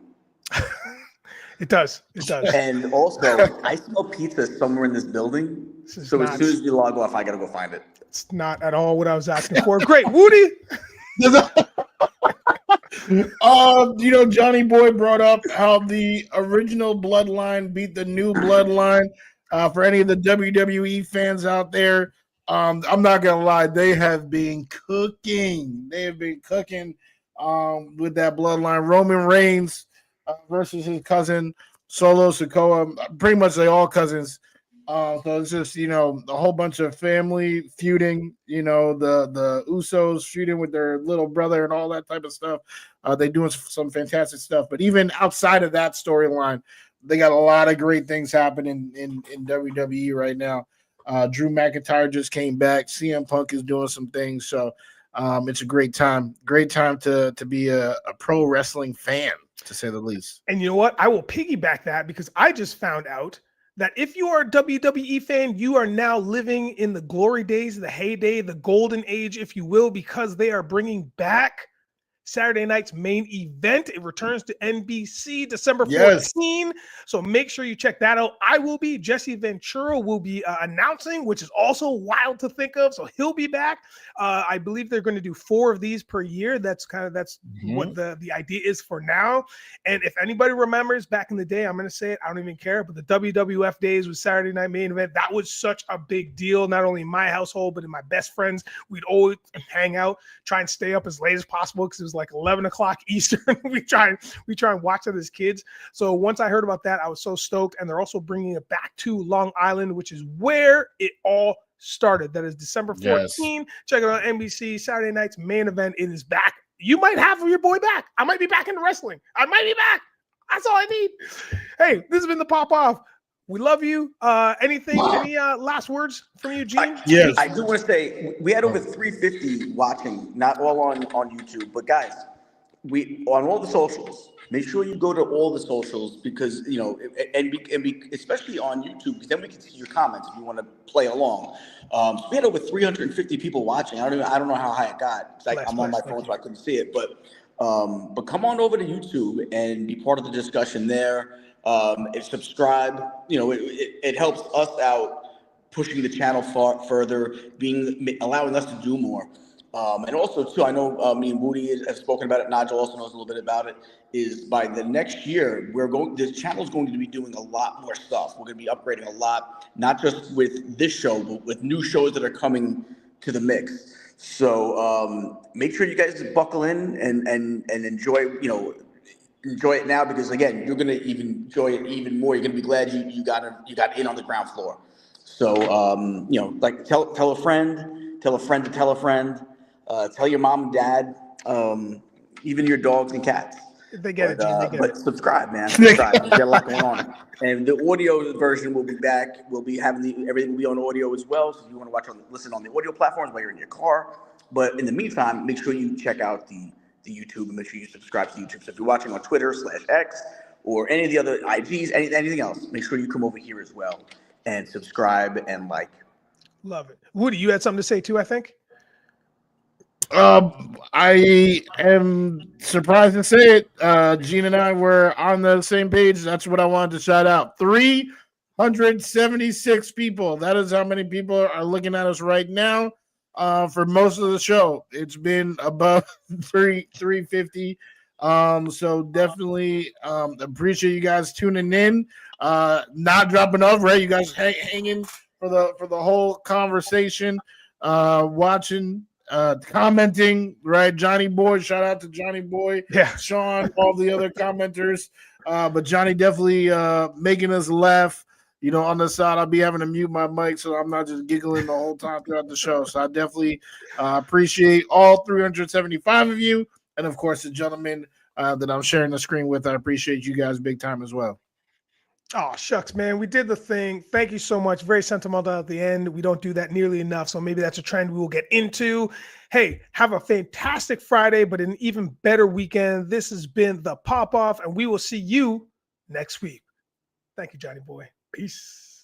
It does. It does. And also, I smell pizza somewhere in this building. So as soon as you log off, I got to go find it. It's not at all what I was asking for. Great. Wudi? Johnny Boy brought up how the original bloodline beat the new bloodline. For any of the WWE fans out there, I'm not gonna lie, they have been cooking. They have been cooking with that bloodline. Roman Reigns versus his cousin Solo Sikoa. Pretty much they all cousins. So it's just, a whole bunch of family feuding, the Usos feuding with their little brother and all that type of stuff. They doing some fantastic stuff. But even outside of that storyline, they got a lot of great things happening in WWE right now. Drew McIntyre just came back. CM Punk is doing some things. So it's a great time. Great time to be a pro wrestling fan, to say the least. And you know what? I will piggyback that, because I just found out that if you are a WWE fan, you are now living in the glory days, the heyday, the golden age, if you will, because they are bringing back Saturday night's main event. It returns to NBC December 14. So make sure you check that out. I will be. Jesse Ventura will be announcing, which is also wild to think of. So he'll be back. I believe they're going to do 4 of these per year. That's what the idea is for now. And if anybody remembers back in the day, I'm going to say it, I don't even care, but the WWF days with Saturday night main event, that was such a big deal, not only in my household, but in my best friends. We'd always hang out, try and stay up as late as possible, because it was like 11 o'clock Eastern. we try and watch it as kids. So once I heard about that, I was so stoked. And they're also bringing it back to Long Island, which is where it all started. That is December 14. Check it out on NBC. Saturday night's main event. It is back. You might have your boy back. I might be back into wrestling. I might be back. That's all I need. Hey, this has been the Pop Off. We love you. Any last words from you, Gene? Yes. I do want to say we had over 350 watching, not all on YouTube, but guys, we on all the socials. Make sure you go to all the socials, because especially on YouTube, because then we can see your comments if you want to play along. So we had over 350 people watching. I don't know how high it got. It's like I'm on my phone, so I couldn't see it. But come on over to YouTube and be part of the discussion there. If subscribe, it helps us out, pushing the channel further, allowing us to do more. And also too, I know me and Wudi have spoken about it. Nigel also knows a little bit about it. Is by the next year, this channel is going to be doing a lot more stuff. We're going to be upgrading a lot, not just with this show, but with new shows that are coming to the mix. So make sure you guys buckle in and enjoy, enjoy it now, because again, you're going to even enjoy it even more. You're going to be glad you got in on the ground floor. So like tell a friend, tell a friend to tell a friend, tell your mom and dad, even your dogs and cats. They get it, Gene. They get but it. subscribe, man. Subscribe. We got a lot going on. And the audio version will be back. We'll be having everything will be on audio as well. So if you want to listen on the audio platforms while you're in your car. But in the meantime, make sure you check out the YouTube and make sure you subscribe to YouTube. So if you're watching on Twitter/X or any of the other IGs, anything else, make sure you come over here as well and subscribe and like. Love it. Wudi, you had something to say too, I think? I am surprised to say it. Gene and I were on the same page. That's what I wanted to shout out. 376 people. That is how many people are looking at us right now. For most of the show, it's been above 350. So definitely appreciate you guys tuning in. Not dropping off, right? You guys hanging for the whole conversation, watching. Commenting, right? Johnny Boy, shout out to Johnny Boy, Sean, all the other commenters. But Johnny definitely making us laugh. You know, on the side, I'll be having to mute my mic so I'm not just giggling the whole time throughout the show. So I definitely appreciate all 375 of you. And of course, the gentleman that I'm sharing the screen with, I appreciate you guys big time as well. Oh, shucks, man. We did the thing. Thank you so much. Very sentimental at the end. We don't do that nearly enough. So maybe that's a trend we will get into. Hey, have a fantastic Friday, but an even better weekend. This has been the Pop Off, and we will see you next week. Thank you, Johnny Boy. Peace.